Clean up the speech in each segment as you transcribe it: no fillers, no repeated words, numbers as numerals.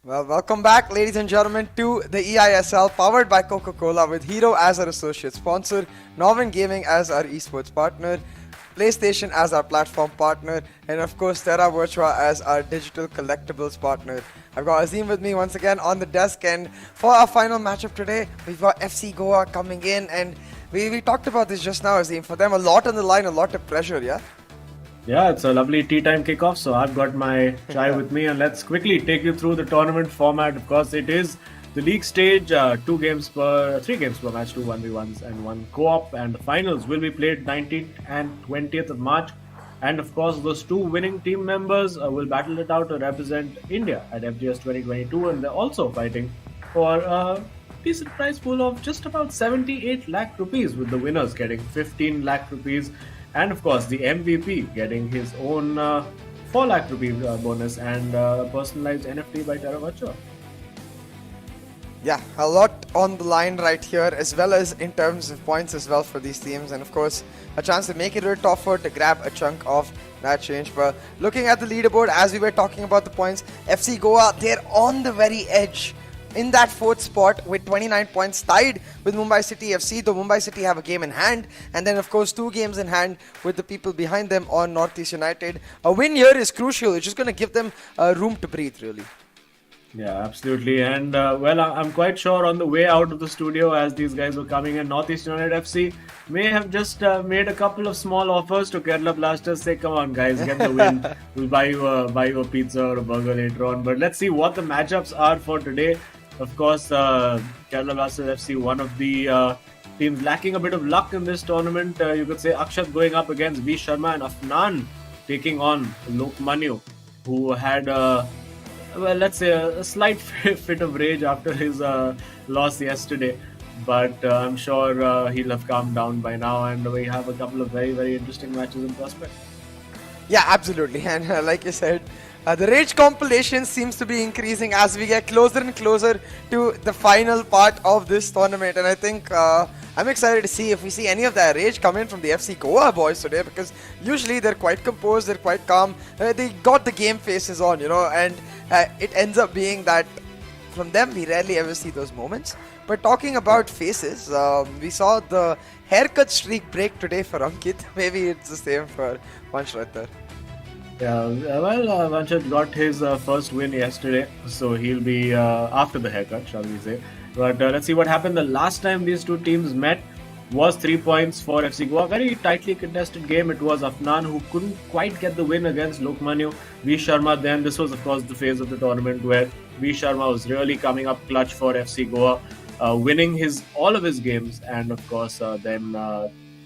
Well, welcome back, ladies and gentlemen, to the eISL powered by Coca-Cola with Hero as our associate sponsor, Northern Gaming as our esports partner, PlayStation as our platform partner, and of course Terra Virtua as our digital collectibles partner. I've got Azim with me once again on the desk, and for our final matchup today, we've got FC Goa coming in, and we talked about this just now, Azim. For them, a lot on the line, a lot of pressure, yeah? Yeah, it's a lovely tea time kickoff. So I've got my chai with me, and let's quickly take you through the tournament format. Of course, it is the league stage, 3 games per match, 2 1v1s and 1 co-op, and the finals will be played 19th and 20th of March. And of course, those 2 winning team members will battle it out to represent India at FGS 2022, and they're also fighting for a decent prize pool of just about 78 lakh rupees, with the winners getting 15 lakh rupees. And of course, the MVP getting his own 4 lakh rupee bonus and personalized NFT by Terra Virtua. Yeah, a lot on the line right here, as well as in terms of points as well for these teams, and of course a chance to make it a little tougher to grab a chunk of that change. But looking at the leaderboard, as we were talking about the points, FC Goa, they're on the very edge in that 4th spot with 29 points, tied with Mumbai City FC, though Mumbai City have a game in hand, and then of course 2 games in hand with the people behind them on Northeast United. A win here is crucial. It's just going to give them room to breathe, really. Yeah, absolutely. And well, I'm quite sure on the way out of the studio, as these guys were coming in, Northeast United FC may have just made a couple of small offers to Kerala Blasters. Say, come on, guys, get the win. We'll buy you a pizza or a burger later on. But let's see what the matchups are for today. Of course, Kerala Blasters FC, one of the teams lacking a bit of luck in this tournament. You could say Akshat going up against V Sharma, and Afnan taking on Lok Manu, who had well, let's say a slight fit of rage after his loss yesterday. But I'm sure he'll have calmed down by now, and we have a couple of very, very interesting matches in prospect. Yeah, absolutely. And like you said, the rage compilation seems to be increasing as we get closer and closer to the final part of this tournament. And I think I'm excited to see if we see any of that rage come in from the FC Goa boys today, because usually they're quite composed, they're quite calm. They got the game faces on, and it ends up being that from them we rarely ever see those moments. But talking about faces, we saw the haircut streak break today for Ankit. Maybe it's the same for Vansh right there. Yeah, well, Vanchat got his first win yesterday, so he'll be after the haircut, shall we say. But let's see what happened. The last time these 2 teams met was 3 points for FC Goa. Very tightly contested game. It was Afnan who couldn't quite get the win against Lok Manu. V Sharma then, this was of course the phase of the tournament where V Sharma was really coming up clutch for FC Goa, winning all of his games, and of course then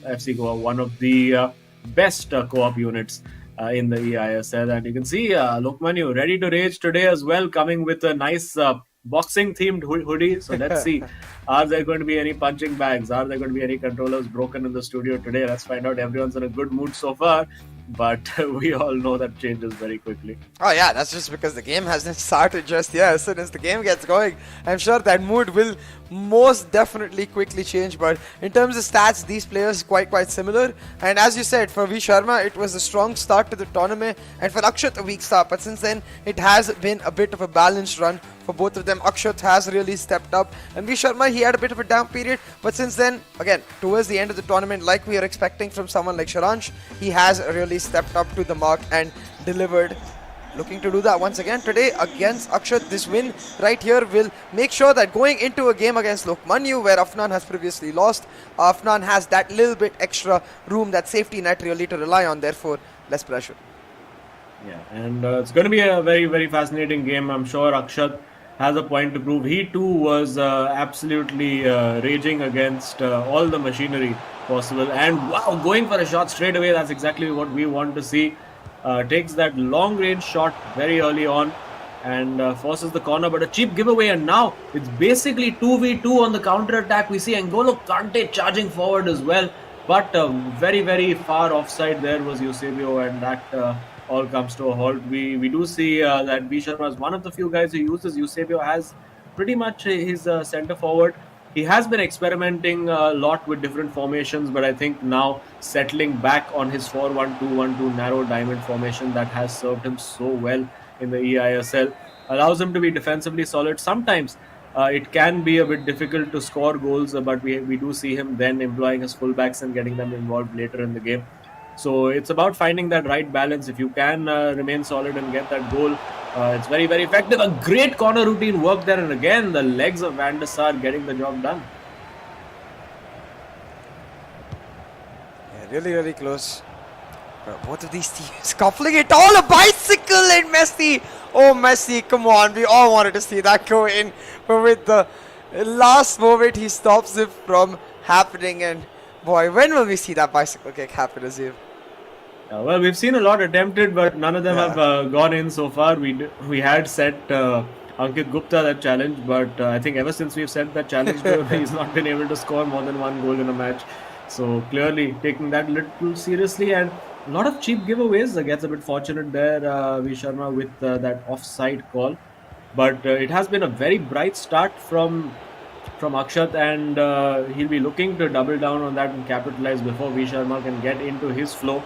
FC Goa, one of the best co-op units in the eISL. And you can see Lok Manu ready to rage today as well, coming with a nice boxing themed hoodie. So let's see, are there going to be any punching bags? Are there going to be any controllers broken in the studio today? Let's find out. Everyone's in a good mood so far, but we all know that changes very quickly. Oh yeah, that's just because the game hasn't started just yet. As soon as the game gets going, I'm sure that mood will most definitely quickly change. But in terms of stats, these players quite similar. And as you said, for V Sharma, it was a strong start to the tournament, and for Akshat, a weak start. But since then, it has been a bit of a balanced run for both of them. Akshat has really stepped up, and V Sharma, he had a bit of a down period. But since then, again, towards the end of the tournament, like we are expecting from someone like Sharansh, he has really stepped up to the mark and delivered. Looking to do that once again today against Akshat. This win right here will make sure that going into a game against Lok Manu, where Afnan has previously lost, Afnan has that little bit extra room, that safety net really to rely on, therefore less pressure. Yeah, and it's going to be a very, very fascinating game. I'm sure Akshat has a point to prove. He too was absolutely raging against all the machinery possible, and wow, going for a shot straight away. That's exactly what we want to see. Takes that long range shot very early on and forces the corner, but a cheap giveaway. And now it's basically 2v2 on the counter attack. We see N'Golo Kante charging forward as well, but very, very far offside there was Eusebio, and that all comes to a halt. We do see that V Sharma is one of the few guys who uses Eusebio as pretty much his center forward. He has been experimenting a lot with different formations, but I think now settling back on his 4-1-2-1-2 narrow diamond formation that has served him so well in the eISL. allows him to be defensively solid. Sometimes it can be a bit difficult to score goals, but we do see him then employing his fullbacks and getting them involved later in the game. So it's about finding that right balance. If you can remain solid and get that goal, it's very, very effective. A great corner routine work there, and again the legs of Van der Sar getting the job done. Yeah, really, really close. But both of these teams coupling it all, a bicycle and Messi. Oh, Messi, come on. We all wanted to see that go in. But with the last moment, he stops it from happening. And boy, when will we see that bicycle kick happen, Azim? Well, we've seen a lot attempted, but none of them have gone in so far. We had set Ankit Gupta that challenge, but I think ever since we've set that challenge to him, he's not been able to score more than one goal in a match. So clearly taking that a little seriously, and a lot of cheap giveaways. Gets a bit fortunate there, V Sharma, with that offside call. But it has been a very bright start from Akshat, and he'll be looking to double down on that and capitalize before V Sharma can get into his flow.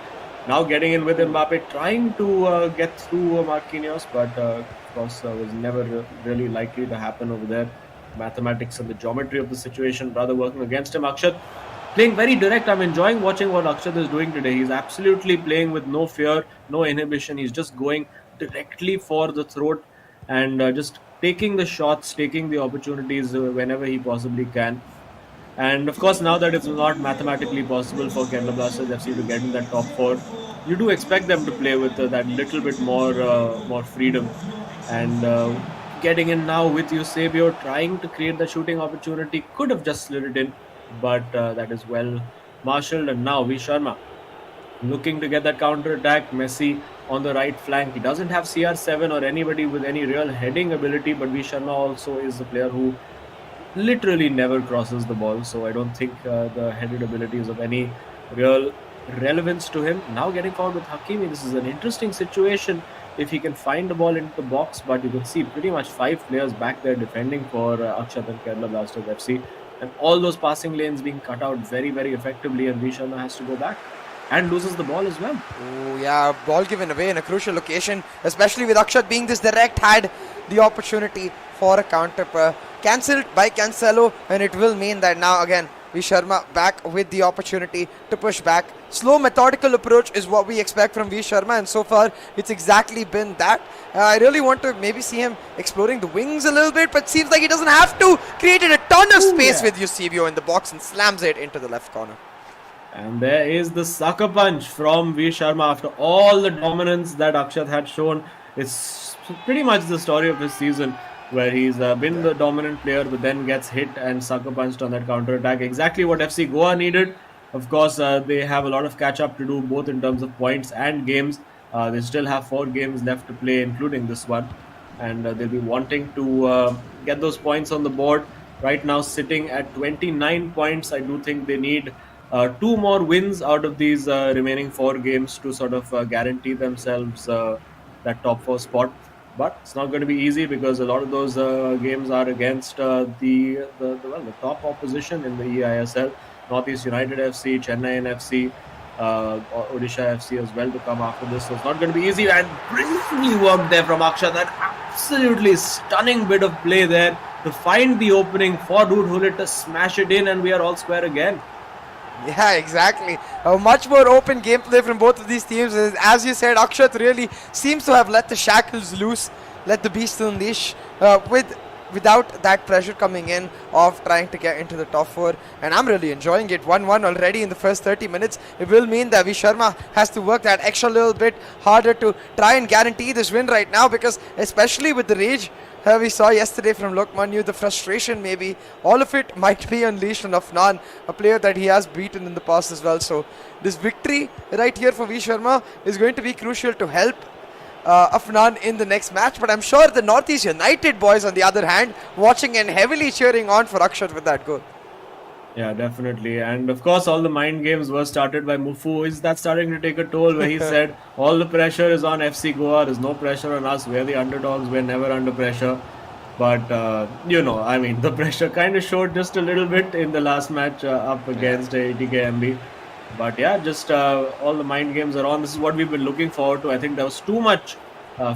Now getting in with Mbappe, trying to get through Marquinhos, but of course was never really likely to happen over there. Mathematics and the geometry of the situation rather working against him. Akshat playing very direct. I'm enjoying watching what Akshat is doing today. He's absolutely playing with no fear, no inhibition. He's just going directly for the throat and just taking the shots, taking the opportunities whenever he possibly can. And of course, now that it's not mathematically possible for Kerala Blasters FC to get in that top four, you do expect them to play with that little bit more freedom. And getting in now with Eusebio, trying to create the shooting opportunity, could have just slid it in, but that is well marshalled. And now V Sharma looking to get that counter attack. Messi on the right flank. He doesn't have CR7 or anybody with any real heading ability, but V Sharma also is the player who literally never crosses the ball, so I don't think the headed ability is of any real relevance to him. Now getting forward with Hakimi, this is an interesting situation if he can find the ball into the box, but you can see pretty much 5 players back there defending for Akshat and Kerala Blasters FC, and all those passing lanes being cut out very, very effectively, and V Sharma has to go back and loses the ball as well. Oh yeah, ball given away in a crucial location, especially with Akshat being this direct, had the opportunity for a counter cancelled by Cancelo, and it will mean that now again V Sharma back with the opportunity to push back. Slow, methodical approach is what we expect from V Sharma, and so far it's exactly been that. I really want to maybe see him exploring the wings a little bit, but seems like he doesn't have to. Created a ton of space with Eusebio in the box and slams it into the left corner. And there is the sucker punch from V Sharma after all the dominance that Akshat had shown. It's pretty much the story of his season, where he's been the dominant player but then gets hit and sucker punched on that counter attack. Exactly what FC Goa needed. Of course, they have a lot of catch up to do, both in terms of points and games. They still have 4 games left to play, including this one, and they'll be wanting to get those points on the board. Right now sitting at 29 points. I do think they need 2 more wins out of these remaining 4 games to sort of guarantee themselves that top 4 spot. But it's not going to be easy because a lot of those games are against the top opposition in the eISL. Northeast United FC, Chennai FC, Odisha FC as well to come after this. So it's not going to be easy. And brilliantly worked there from Akshat. That absolutely stunning bit of play there to find the opening for Ruud Gullit to smash it in, and we are all square again. Yeah, exactly. A much more open gameplay from both of these teams. As you said, Akshat really seems to have let the shackles loose, let the beast unleash without that pressure coming in of trying to get into the top 4. And I'm really enjoying it. 1-1 already in the first 30 minutes. It will mean that V Sharma has to work that extra little bit harder to try and guarantee this win right now, because especially with the rage we saw yesterday from Lokman, the frustration maybe, all of it might be unleashed on Afnan, a player that he has beaten in the past as well. So this victory right here for V Sharma is going to be crucial to help Afnan in the next match. But I'm sure the Northeast United boys, on the other hand, watching and heavily cheering on for Akshat with that goal. Yeah, definitely. And of course, all the mind games were started by Mufu. Is that starting to take a toll? Where he said, all the pressure is on FC Goa. There's no pressure on us. We're the underdogs. We're never under pressure. But, the pressure kind of showed just a little bit in the last match up against ATKMB. But yeah, just all the mind games are on. This is what we've been looking forward to. I think there was too much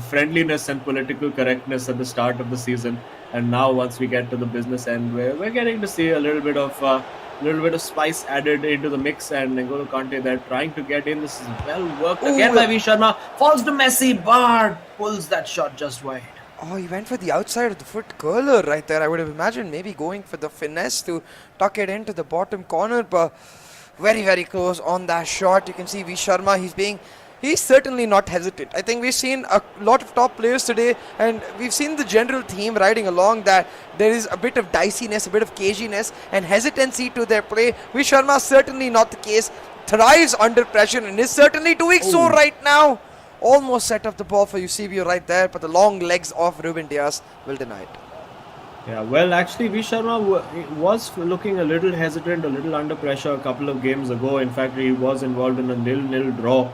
friendliness and political correctness at the start of the season, and now once we get to the business end, we're getting to see a little bit of spice added into the mix. And N'Golo Kante, they're trying to get in. This is well worked again by V Sharma. Falls to Messi, but pulls that shot just wide. Oh, he went for the outside of the foot curler right there. I would have imagined maybe going for the finesse to tuck it into the bottom corner, but very, very close on that shot. You can see V Sharma, he's certainly not hesitant. I think we've seen a lot of top players today, and we've seen the general theme riding along that there is a bit of diciness, a bit of caginess and hesitancy to their play. V Sharma certainly not the case. Thrives under pressure and is certainly doing so right now. Almost set up the ball for Eusebio right there, but the long legs of Ruben Diaz will deny it. Yeah, well, actually, V Sharma was looking a little hesitant, a little under pressure a couple of games ago. In fact, he was involved in a 0-0 draw,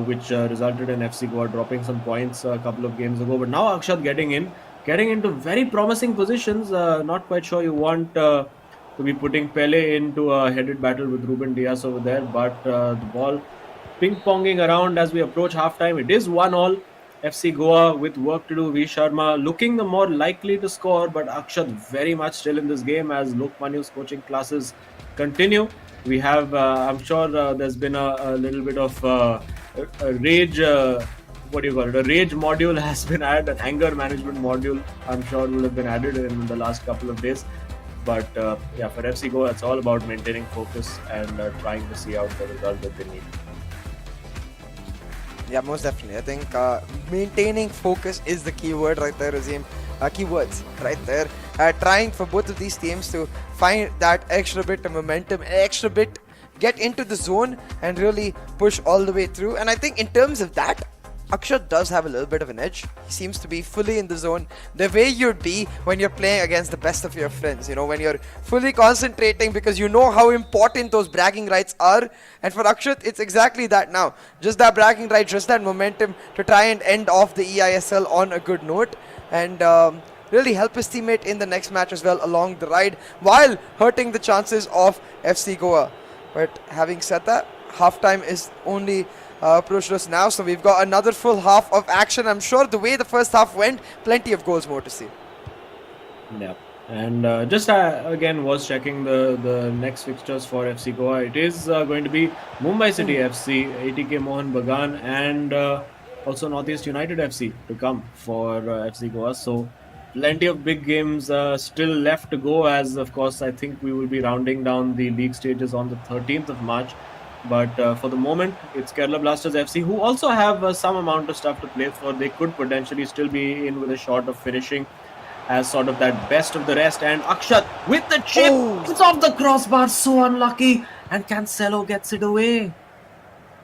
which resulted in FC Goa dropping some points a couple of games ago. But now Akshat getting into very promising positions. Not quite sure you want to be putting Pele into a headed battle with Ruben Diaz over there, but the ball ping-ponging around as we approach halftime. It is 1-1. FC Goa with work to do. V Sharma looking the more likely to score, but Akshat very much still in this game as Lok Manu's coaching classes continue. We have, I'm sure there's been a little bit of a rage, what do you call it? A rage module has been added, an anger management module, I'm sure will have been added in the last couple of days. But yeah, for FC Goa, it's all about maintaining focus and trying to see out the result that they need. Yeah, most definitely. I think maintaining focus is the key word right there, Azim. Keywords right there. Trying for both of these teams to find that extra bit of momentum, extra bit, get into the zone and really push all the way through. And I think in terms of that, Akshat does have a little bit of an edge. He seems to be fully in the zone, the way you'd be when you're playing against the best of your friends, you know, when you're fully concentrating because you know how important those bragging rights are. And for Akshat, it's exactly that now. Just that bragging right, just that momentum to try and end off the eISL on a good note and really help his teammate in the next match as well along the ride while hurting the chances of FC Goa. But having said that, halftime is only approached us now, so we've got another full half of action. I'm sure the way the first half went, plenty of goals more to see. Yeah, and just again was checking the next fixtures for FC Goa. It is going to be Mumbai City FC, ATK Mohan Bagan, and also Northeast United FC to come for FC Goa. So plenty of big games still left to go, as of course I think we will be rounding down the league stages on the 13th of March. But for the moment, it's Kerala Blasters FC, who also have some amount of stuff to play for. They could potentially still be in with a shot of finishing as sort of that best of the rest. And Akshat with the chip, it's off the crossbar, so unlucky. And Cancelo gets it away.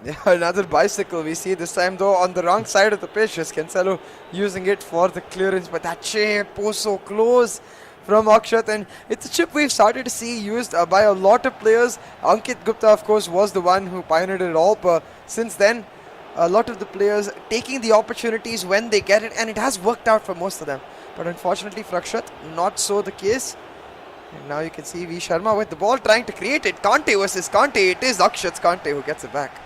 Yeah, another bicycle we see this time though on the wrong side of the pitch. Is Cancelo using it for the clearance, but that chip was so close from Akshat, and it's a chip we've started to see used by a lot of players. Ankit Gupta, of course, was the one who pioneered it all, but since then, a lot of the players taking the opportunities when they get it, and it has worked out for most of them. But unfortunately for Akshat, not so the case. And now you can see V Sharma with the ball trying to create it. Kante versus Kante. It is Akshat's Kante who gets it back.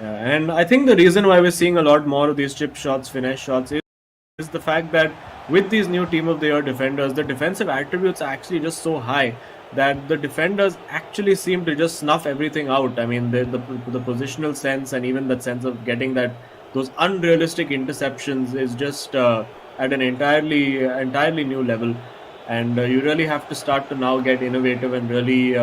Yeah, and I think the reason why we're seeing a lot more of these chip shots, finesse shots, is the fact that with these new Team of the Year defenders, the defensive attributes are actually just so high that the defenders actually seem to just snuff everything out. I mean, the positional sense and even that sense of getting those unrealistic interceptions is just at an entirely new level. And you really have to start to now get innovative and really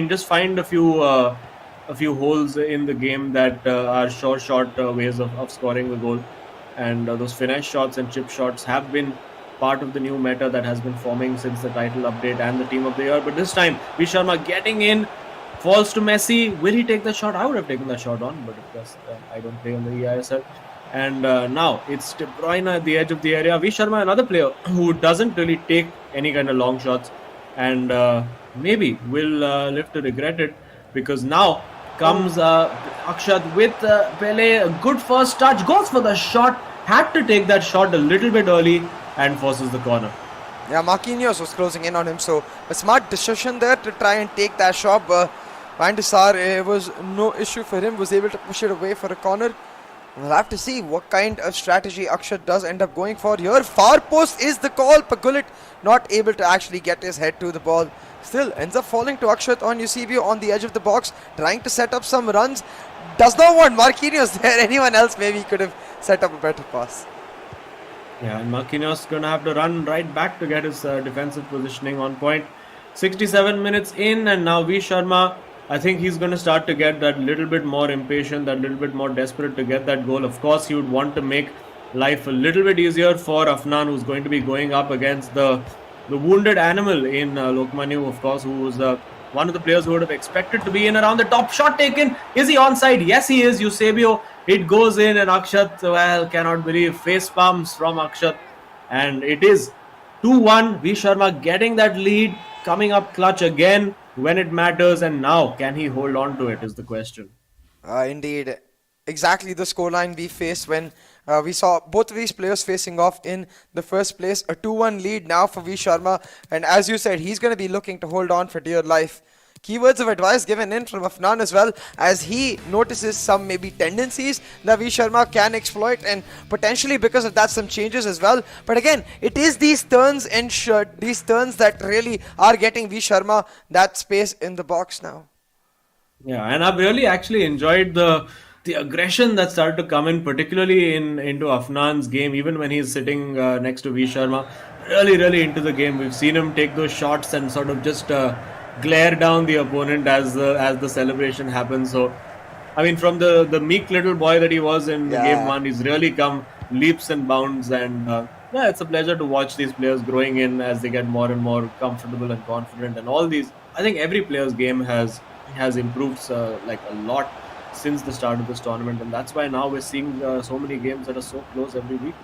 just find a few holes in the game that are short ways of scoring the goal. And those finesse shots and chip shots have been part of the new meta that has been forming since the title update and the Team of the Year. But this time, V Sharma getting in, falls to Messi. Will he take the shot? I would have taken that shot on, but of course, I don't play on the eISL. And now it's De Bruyne at the edge of the area. V Sharma, another player who doesn't really take any kind of long shots, and maybe will live to regret it, because now comes Akshat with Pele. A good first touch, goes for the shot, had to take that shot a little bit early and forces the corner. Yeah, Marquinhos was closing in on him, so a smart decision there to try and take that shot. Van de Sar, it was no issue for him, was able to push it away for a corner. We'll have to see what kind of strategy Akshat does end up going for here. Far post is the call. Pagulit not able to actually get his head to the ball. Still ends up falling to Akshat on Eusebio on the edge of the box, trying to set up some runs. Does not want Marquinhos there. Anyone else maybe could have set up a better pass. Yeah, and Marquinhos gonna have to run right back to get his defensive positioning on point. 67 minutes in, and now V Sharma. I think he's gonna start to get that little bit more impatient, that little bit more desperate to get that goal. Of course, he would want to make life a little bit easier for Afnan, who's going to be going up against the wounded animal in Lokmanu, of course, who was one of the players who would have expected to be in around the top. Shot taken. Is he onside? Yes, he is. Eusebio. It goes in, and Akshat, well, cannot believe. Face palms from Akshat. And it is 2-1. V Sharma getting that lead, coming up clutch again when it matters. And now, can he hold on to it, is the question. Indeed, exactly the scoreline we faced when we saw both of these players facing off in the first place. A 2-1 lead now for V Sharma, and as you said, he's going to be looking to hold on for dear life. Keywords of advice given in from Afnan as well, as he notices some maybe tendencies that V Sharma can exploit, and potentially because of that some changes as well. But again, it is these turns and these turns that really are getting V Sharma that space in the box now. Yeah, and I've really actually enjoyed the aggression that started to come in, particularly into Afnan's game, even when he's sitting next to V Sharma. Really into the game. We've seen him take those shots and sort of just glare down the opponent as the celebration happens. So, I mean, from the meek little boy that he was in game Yeah. one, he's really come leaps and bounds. And yeah, it's a pleasure to watch these players growing in as they get more and more comfortable and confident. And all these, I think every player's game has improved like a lot since the start of this tournament, and that's why now we're seeing so many games that are so close every week.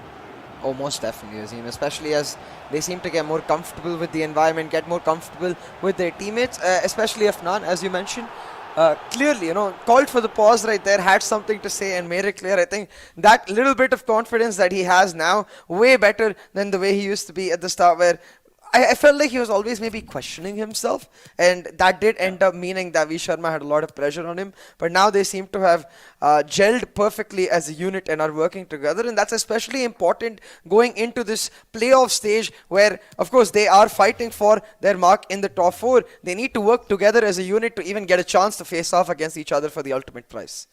Oh, most definitely, Azim. Especially as they seem to get more comfortable with the environment, get more comfortable with their teammates, especially Afnan, as you mentioned. Clearly, called for the pause right there, had something to say and made it clear. I think that little bit of confidence that he has now, way better than the way he used to be at the start, where I felt like he was always maybe questioning himself, and that did end up meaning that V Sharma had a lot of pressure on him. But now they seem to have gelled perfectly as a unit and are working together, and that's especially important going into this playoff stage where, of course, they are fighting for their mark in the top four. They need to work together as a unit to even get a chance to face off against each other for the ultimate prize.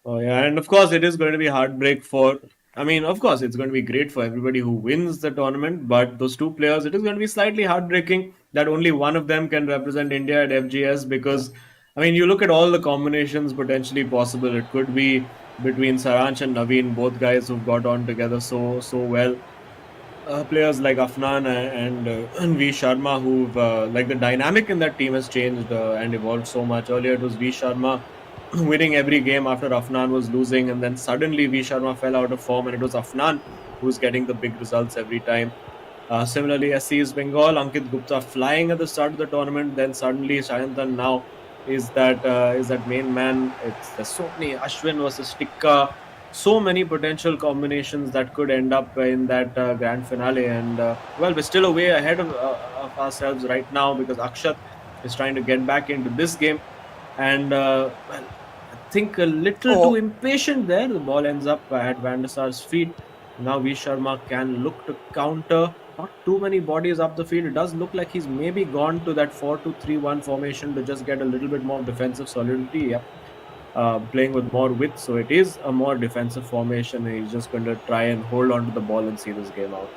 Oh yeah, and of course it is going to be heartbreak for. I mean, of course it's going to be great for everybody who wins the tournament, but those two players, it is going to be slightly heartbreaking that only one of them can represent India at FGS because, I mean, you look at all the combinations potentially possible. It could be between Saransh and Naveen, both guys who've got on together so well. Players like Afnan and V Sharma, who've like the dynamic in that team has changed and evolved so much. Earlier, it was V Sharma winning every game after Afnan was losing, and then suddenly V Sharma fell out of form, and it was Afnan who's getting the big results every time. Similarly, SC's Bengal, Ankit Gupta flying at the start of the tournament, then suddenly Sayantan now is that main man. It's the Sopni, Ashwin versus Tikka, so many potential combinations that could end up in that grand finale. And well, we're still a way ahead of ourselves right now because Akshat is trying to get back into this game. And well, I think a little too Oh, impatient there. The ball ends up at Van der Sar's feet. Now V Sharma can look to counter. Not too many bodies up the field. It does look like he's maybe gone to that 4-2-3-1 formation to just get a little bit more defensive solidity. Yep, playing with more width, so it is a more defensive formation. He's just going to try and hold on to the ball and see this game out.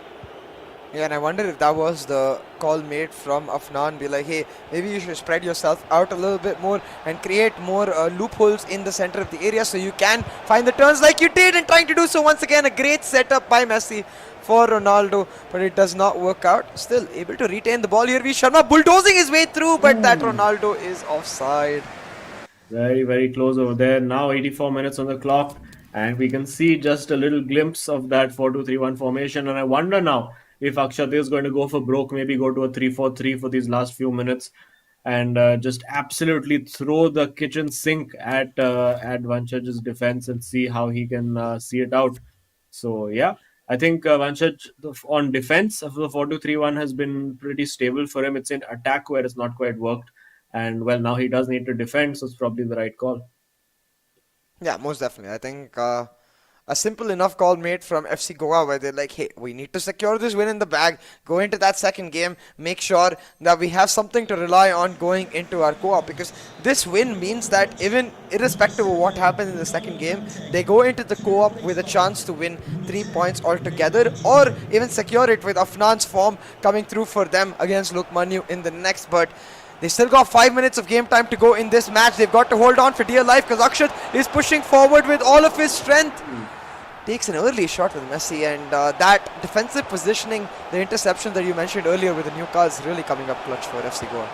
yeah, and I wonder if that was the call made from Afnan. Be like, hey, maybe you should spread yourself out a little bit more and create more loopholes in the center of the area so you can find the turns like you did and trying to do so once again. A great setup by Messi for Ronaldo, but it does not work out. Still able to retain the ball here. V Sharma bulldozing his way through, but that Ooh. Ronaldo is offside. Very close over there. Now 84 minutes on the clock, and we can see just a little glimpse of that 4-2-3-1 formation. And I wonder now if Akshat is going to go for broke, maybe go to a 3-4-3 for these last few minutes, and just absolutely throw the kitchen sink at Vanchaj's defense and see how he can see it out. So yeah, I think Vanchaj on defense of the 4-2-3-1 has been pretty stable for him. It's in attack where it's not quite worked. And well, now he does need to defend, so it's probably the right call. Yeah, most definitely. I think. a simple enough call made from FC Goa where they're like, hey, we need to secure this win in the bag, go into that second game, make sure that we have something to rely on going into our co-op, because this win means that even irrespective of what happens in the second game, they go into the co-op with a chance to win 3 points altogether, or even secure it with Afnan's form coming through for them against Lukmanu in the next. But they still got 5 minutes of game time to go in this match. They've got to hold on for dear life because Akshat is pushing forward with all of his strength. Takes an early shot with Messi, and that defensive positioning, the interception that you mentioned earlier with the new car is really coming up clutch for FC Goa.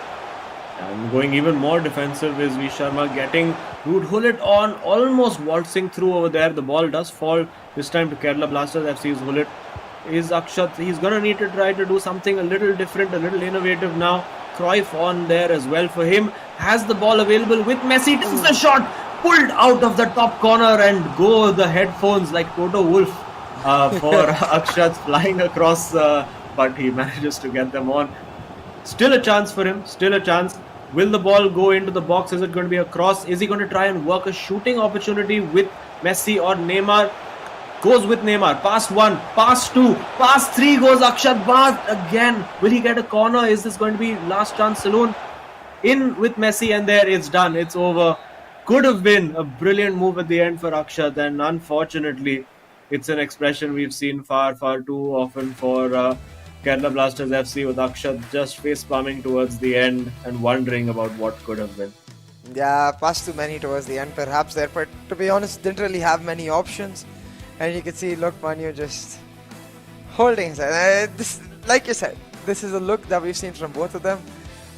And going even more defensive is V Sharma getting Wood Hullet on, almost waltzing through over there. The ball does fall this time to Kerala Blasters FC's Hullet. Is Akshat, he's going to need to try to do something a little different, a little innovative now. Cruyff on there as well for him. Has the ball available with Messi. This is the shot. Pulled out of the top corner and go the headphones like Toto Wolff for Akshat flying across, but he manages to get them on. Still a chance for him, still a chance. Will the ball go into the box? Is it going to be a cross? Is he going to try and work a shooting opportunity with Messi or Neymar? Goes with Neymar. Pass 1, pass 2, pass 3 goes Akshat Bhatt again. Will he get a corner? Is this going to be last chance saloon? In with Messi, and there it's done. It's over. Could have been a brilliant move at the end for Akshat, and unfortunately, it's an expression we've seen far, far too often for Kerala Blasters FC, with Akshat just face palming towards the end and wondering about what could have been. Yeah, passed too many towards the end perhaps there, but to be honest, didn't really have many options. And you can see Lukmanu just holding his head. This, like you said, this is a look that we've seen from both of them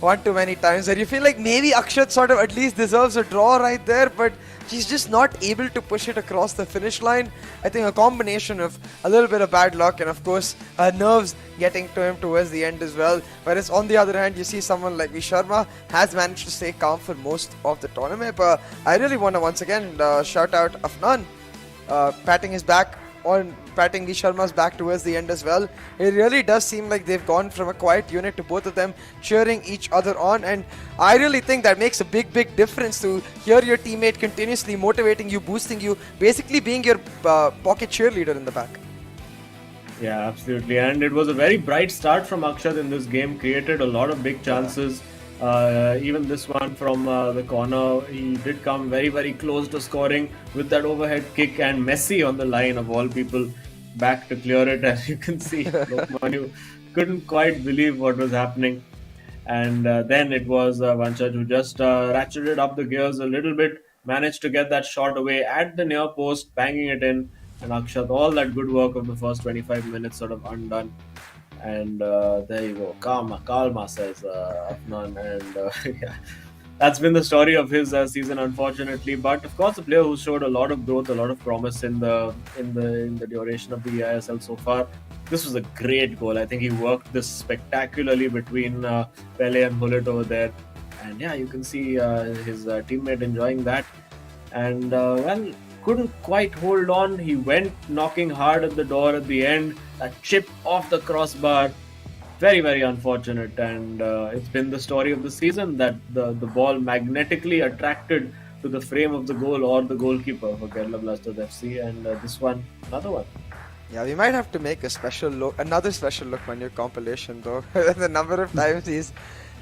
one too many times, where you feel like maybe Akshat sort of at least deserves a draw right there, but he's just not able to push it across the finish line. I think a combination of a little bit of bad luck and of course nerves getting to him towards the end as well. Whereas on the other hand, you see someone like V Sharma has managed to stay calm for most of the tournament. But I really want to once again shout out Afnan, patting his back on patting V Sharma's back towards the end as well. It really does seem like they've gone from a quiet unit to both of them cheering each other on, and I really think that makes a big difference to hear your teammate continuously motivating you, boosting you, basically being your pocket cheerleader in the back. Yeah, absolutely. And it was a very bright start from Akshat in this game, created a lot of big chances. Even this one from the corner, he did come very close to scoring with that overhead kick, and Messi on the line of all people back to clear it. As you can see, Lukmanu couldn't quite believe what was happening. And then it was Vanchaj who just ratcheted up the gears a little bit, managed to get that shot away at the near post, banging it in, and Akshat, all that good work of the first 25 minutes sort of undone. And there you go, Kalma says Afnan, and yeah, that's been the story of his season, unfortunately. But of course, a player who showed a lot of growth, a lot of promise in the duration of the eISL so far. This was a great goal. I think he worked this spectacularly between Pele and Hullet over there, and yeah, you can see his teammate enjoying that. And well, couldn't quite hold on. He went knocking hard at the door at the end. That chip off the crossbar, very unfortunate. And it's been the story of the season that the ball magnetically attracted to the frame of the goal or the goalkeeper for Kerala Blasters FC. And this one, another one. Yeah, we might have to make a special look, another special Lukmanu compilation though. The number of times he's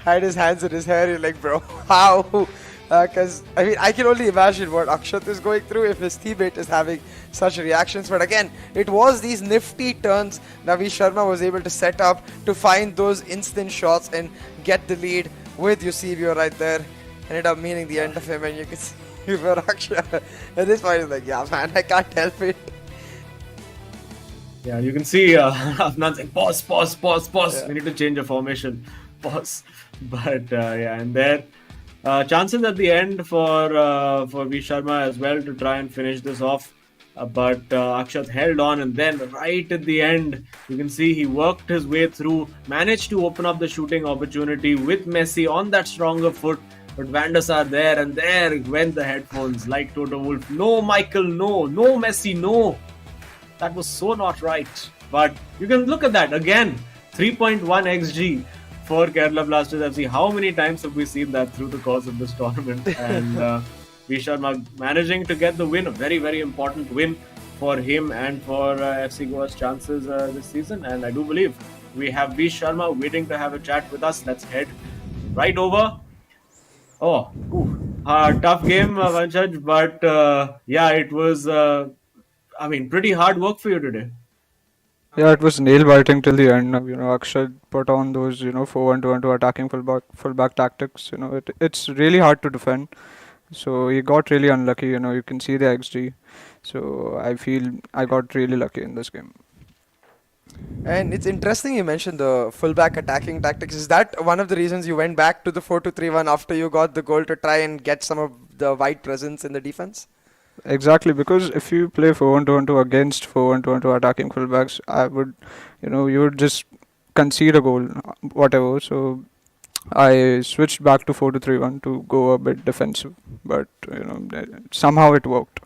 had his hands in his hair, you're like, bro, how? Because I mean, I can only imagine what Akshat is going through if his teammate is having such reactions. But again, it was these nifty turns that V Sharma was able to set up to find those instant shots and get the lead with Eusebio right there. Ended up meaning the end of him, and you can see for Akshat at this point, he's like, yeah, man, I can't help it. Yeah, you can see Afnan saying, pause. Yeah. We need to change the formation. Pause. But yeah, and there. Chances at the end for V Sharma as well to try and finish this off, but Akshat held on, and then right at the end you can see he worked his way through, managed to open up the shooting opportunity with Messi on that stronger foot, but Van der Sar there, and there went the headphones like Toto Wolff. No Michael, no Messi, no. That was so not right. But you can look at that again, 3.1 XG for Kerala Blasters FC. How many times have we seen that through the course of this tournament? And V Sharma managing to get the win, a very important win for him and for FC Goa's chances this season. And I do believe we have V Sharma waiting to have a chat with us. Let's head right over. Oh, tough game, Vanchaj, but yeah, it was, pretty hard work for you today. Yeah, it was nail biting till the end. Akshay put on those, 4-1-2-1-2 attacking fullback tactics. It's really hard to defend. So he got really unlucky. You can see the XG. So I feel I got really lucky in this game. And it's interesting you mentioned the fullback attacking tactics. Is that one of the reasons you went back to the 4-2-3-1 after you got the goal to try and get some of the wide presence in the defense? Exactly, because if you play 4-1-2-1-2 against 4-1-2-1-2 attacking fullbacks, you would just concede a goal, whatever. So I switched back to 4-2-3-1 to go a bit defensive, but somehow it worked.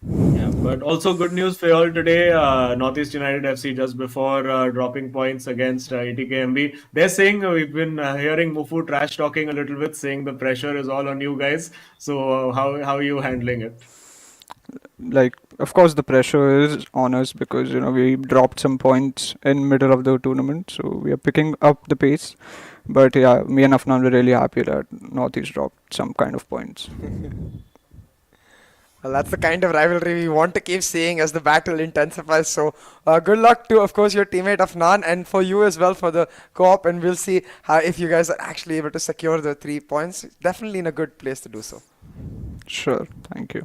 Yeah, but also good news for you all today. Northeast United FC just before dropping points against ATKMB. They're saying we've been hearing Mufu trash talking a little bit, saying the pressure is all on you guys. So how are you handling it? Like, of course, the pressure is on us because we dropped some points in middle of the tournament, so we are picking up the pace. But yeah, me and Afnan were really happy that Northeast dropped some kind of points. Well, that's the kind of rivalry we want to keep seeing as the battle intensifies. So, good luck to, of course, your teammate Afnan, and for you as well for the co-op. And we'll see how if you guys are actually able to secure the 3 points. Definitely in a good place to do so. Sure, thank you.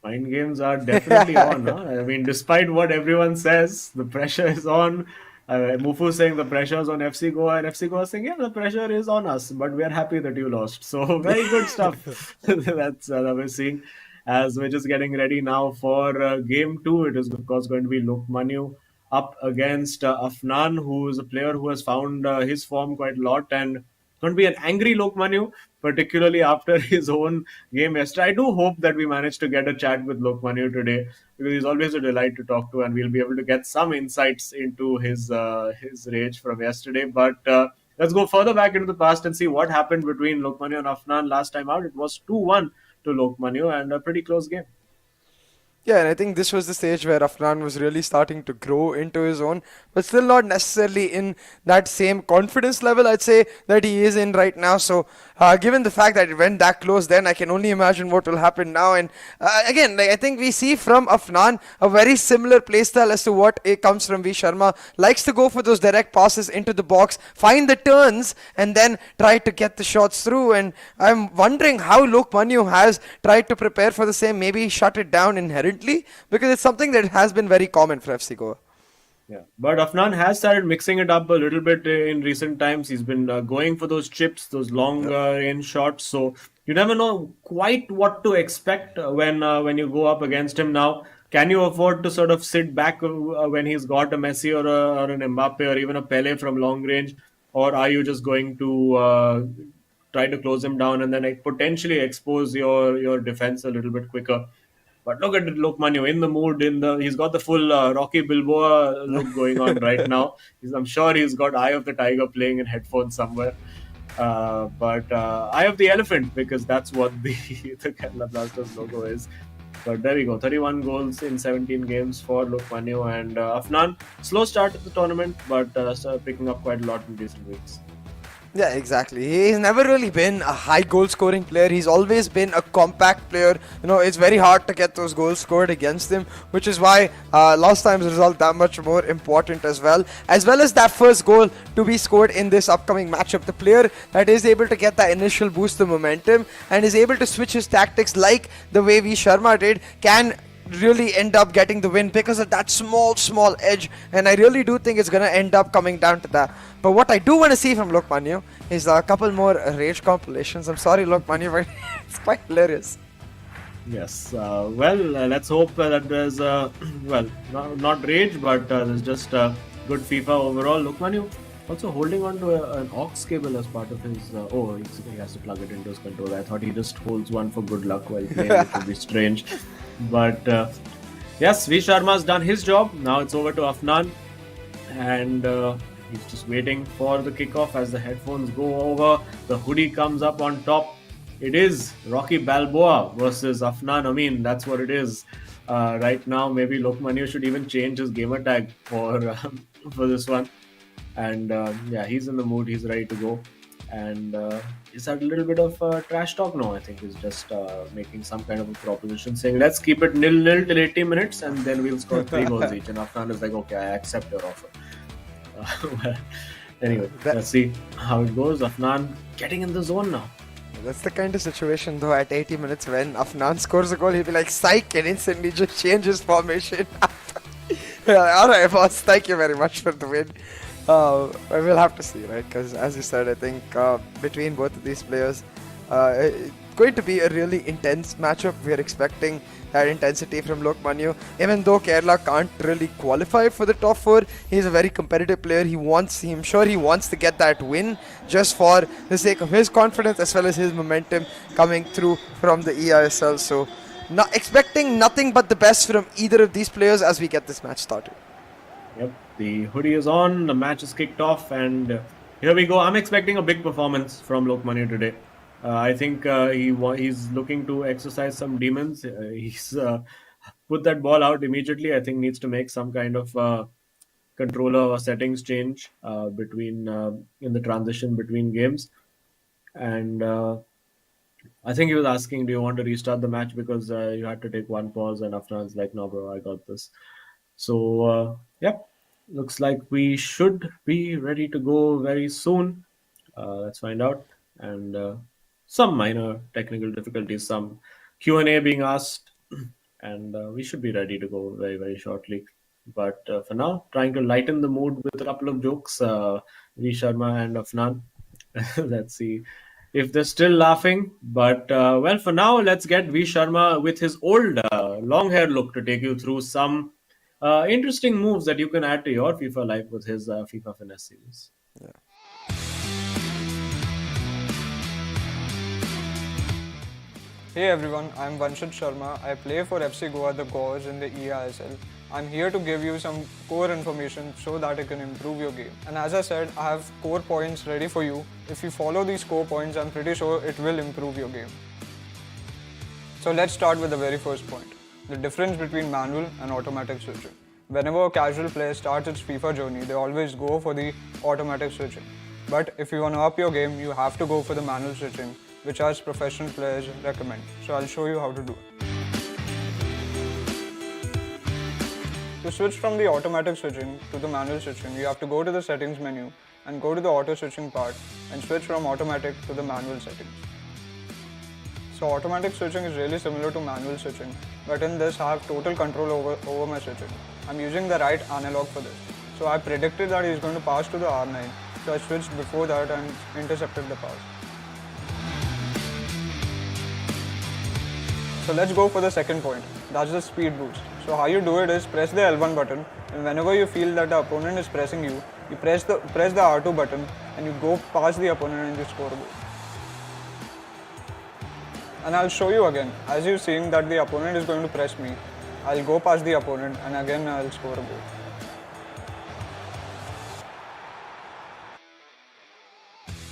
Mind games are definitely on. Huh? I mean, despite what everyone says, the pressure is on. Mufu saying the pressure is on FC Goa, and FC Goa saying, yeah, the pressure is on us, but we are happy that you lost. So, very good stuff. That's that we're seeing. As we're just getting ready now for game 2, it is, of course, going to be Lokmanu up against Afnan, who is a player who has found his form quite a lot, and going to be an angry Lokmanu, particularly after his own game yesterday. I do hope that we manage to get a chat with Lokmanu today, because he's always a delight to talk to, and we'll be able to get some insights into his rage from yesterday. But let's go further back into the past and see what happened between Lokmanu and Afnan last time out. It was 2-1 to Lokmanu, and a pretty close game. Yeah, and I think this was the stage where Afnan was really starting to grow into his own, but still not necessarily in that same confidence level, I'd say, that he is in right now. So, given the fact that it went that close then, I can only imagine what will happen now. And again, I think we see from Afnan a very similar playstyle as to what it comes from V Sharma. Likes to go for those direct passes into the box, find the turns, and then try to get the shots through. And I'm wondering how Lokmanu has tried to prepare for the same, maybe shut it down inherently, because it's something that has been very common for FC Goa. Yeah, but Afnan has started mixing it up a little bit in recent times. He's been going for those chips, those long range shots. So you never know quite what to expect when you go up against him. Now, can you afford to sort of sit back when he's got a Messi or an Mbappe or even a Pele from long range, or are you just going to try to close him down and then potentially expose your defense a little bit quicker? But look at Lokmanu in the mood. He's got the full Rocky Balboa look going on right now. I'm sure he's got Eye of the Tiger playing in headphones somewhere. But Eye of the Elephant, because that's what the Kerala Blasters logo is. But there we go. 31 goals in 17 games for Lokmanu, and Afnan. Slow start at the tournament, but started picking up quite a lot in recent weeks. Yeah, exactly. He's never really been a high goal scoring player. He's always been a compact player. It's very hard to get those goals scored against him, which is why last time's result that much more important as well as that first goal to be scored in this upcoming matchup. The player that is able to get that initial boost of momentum and is able to switch his tactics like the way V Sharma did can really end up getting the win because of that small edge, and I really do think it's going to end up coming down to that. But what I do want to see from Lokmanu is a couple more rage compilations. I'm sorry, Lokmanu, but it's quite hilarious. Yes, let's hope that there's not rage, but there's just good FIFA overall. Lokmanu also holding on to an aux cable as part of his. He has to plug it into his controller. I thought he just holds one for good luck while playing, which would be strange. But yes, V Sharma's done his job. Now it's over to Afnan, and he's just waiting for the kickoff as the headphones go over. The hoodie comes up on top. It is Rocky Balboa versus Afnan Amin. That's what it is. Right now, maybe Lokmanya should even change his gamer tag for this one. And yeah, he's in the mood. He's ready to go. And he's had a little bit of trash talk now. I think he's just making some kind of a proposition saying, let's keep it 0-0 till 80 minutes and then we'll score 3 goals each. And Afnan is like, okay, I accept your offer. Well, anyway, let's see how it goes. Afnan getting in the zone now. That's the kind of situation though at 80 minutes when Afnan scores a goal, he'll be like, psych, and instantly just changes formation. Alright boss, thank you very much for the win. We'll have to see, right? Because as you said, I think between both of these players, it's going to be a really intense matchup. We are expecting that intensity from Lokmanya. Even though Kerala can't really qualify for the top 4, he's a very competitive player. I'm sure he wants to get that win just for the sake of his confidence as well as his momentum coming through from the eISL. So, not expecting nothing but the best from either of these players as we get this match started. Yep, the hoodie is on, the match is kicked off, and here we go. I'm expecting a big performance from Lokmanya today. I think he's looking to exercise some demons. He's put that ball out immediately. I think needs to make some kind of controller or settings change between in the transition between games. And I think he was asking, do you want to restart the match because you had to take one pause? And Afnan's like, no, bro, I got this. So, yep, looks like we should be ready to go very soon. Let's find out. And some minor technical difficulties, some Q&A being asked, and we should be ready to go very, very shortly. But for now, trying to lighten the mood with a couple of jokes, V. Sharma and Afnan. Let's see if they're still laughing. But well, for now, let's get V. Sharma with his old long hair look to take you through some interesting moves that you can add to your FIFA life with his FIFA Finesse series. Yeah. Hey everyone, I'm Vanshit Sharma. I play for FC Goa the Gauze in the eISL. I'm here to give you some core information so that it can improve your game. And as I said, I have core points ready for you. If you follow these core points, I'm pretty sure it will improve your game. So let's start with the very first point, the difference between manual and automatic switching. Whenever a casual player starts its FIFA journey, they always go for the automatic switching. But if you want to up your game, you have to go for the manual switching, which us professional players recommend. So I'll show you how to do it. To switch from the automatic switching to the manual switching, you have to go to the settings menu and go to the auto switching part and switch from automatic to the manual settings. So automatic switching is really similar to manual switching, but in this I have total control over my switching. I'm using the right analog for this. So I predicted that he's going to pass to the R9, so I switched before that and intercepted the pass. So let's go for the second point, that's the speed boost. So how you do it is press the L1 button, and whenever you feel that the opponent is pressing you, you press the R2 button and you go past the opponent and you score a goal. And I'll show you again, as you're seeing that the opponent is going to press me, I'll go past the opponent and again I'll score a goal.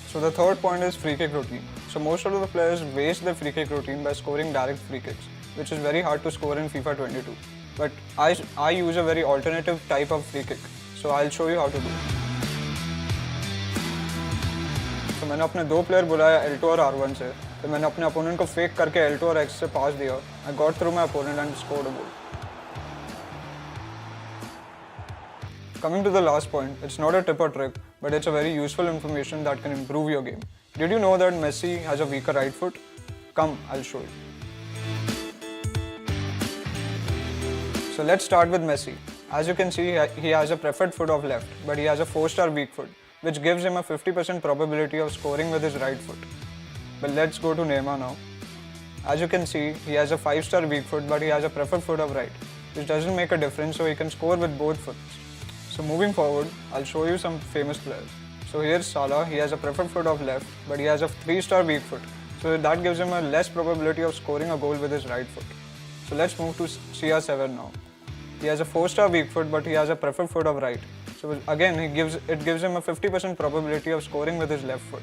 So the third point is free kick routine. So most of the players waste their free kick routine by scoring direct free kicks, which is very hard to score in FIFA 22. But I use a very alternative type of free kick. So I'll show you how to do it. So मैंने अपने दो player बुलाया L2 और R1 से, तो मैंने अपने opponent को फेक करके L2 और X से पास दिया. I got through my opponent and scored a goal. Coming to the last point, it's not a tip or trick, but it's a very useful information that can improve your game. Did you know that Messi has a weaker right foot? Come, I'll show you. So let's start with Messi. As you can see, he has a preferred foot of left, but he has a 4-star weak foot, which gives him a 50% probability of scoring with his right foot. But let's go to Neymar now. As you can see, he has a 5-star weak foot, but he has a preferred foot of right, which doesn't make a difference, so he can score with both foots. So moving forward, I'll show you some famous players. So here's Salah, he has a preferred foot of left, but he has a 3-star weak foot. So that gives him a less probability of scoring a goal with his right foot. So let's move to CR7 now. He has a 4-star weak foot, but he has a preferred foot of right. So again, it gives him a 50% probability of scoring with his left foot.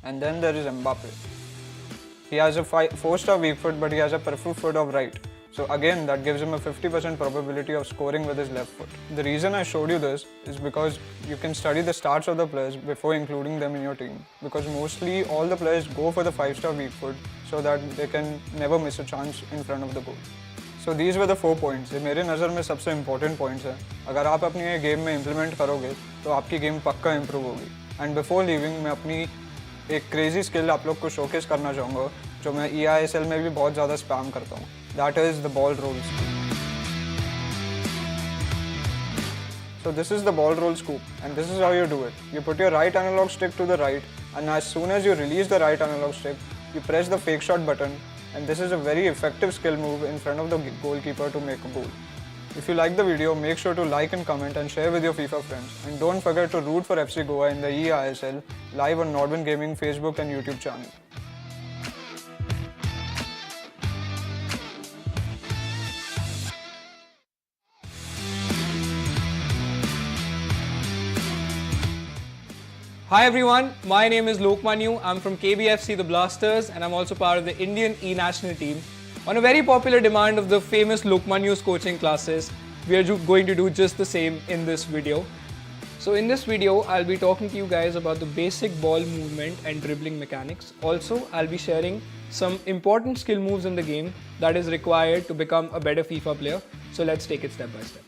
And then there is Mbappe. he has a 4-star weak foot, but he has a preferred foot of right. So again, that gives him a 50% probability of scoring with his left foot. The reason I showed you this is because you can study the stats of the players before including them in your team. Because mostly all the players go for the 5-star weak foot so that they can never miss a chance in front of the goal. So these were the 4 points. ये मेरे नज़र में सबसे important points हैं. अगर आप अपनी ये गेम में implement करोगे तो आपकी गेम पक्का improve होगी. And before leaving मैं अपनी एक crazy skill आप लोग को showcase करना चाहूँगा जो मैं eISL में भी बहुत ज़्यादा spam करता हूँ. That is the ball roll scoop. So this is the ball roll scoop, and this is how you do it. You put your right analog stick to the right, and as soon as you release the right analog stick, you press the fake shot button, and this is a very effective skill move in front of the goalkeeper to make a goal. If you like the video, make sure to like and comment and share with your FIFA friends. And don't forget to root for FC Goa in the eISL live on Nordwin Gaming Facebook and YouTube channel. Hi everyone, my name is Lokmanyu. I'm from KBFC the Blasters and I'm also part of the Indian E-National team. On a very popular demand of the famous Lokmanyu's coaching classes, we are going to do just the same in this video. So in this video, I'll be talking to you guys about the basic ball movement and dribbling mechanics. Also, I'll be sharing some important skill moves in the game that is required to become a better FIFA player. So let's take it step by step.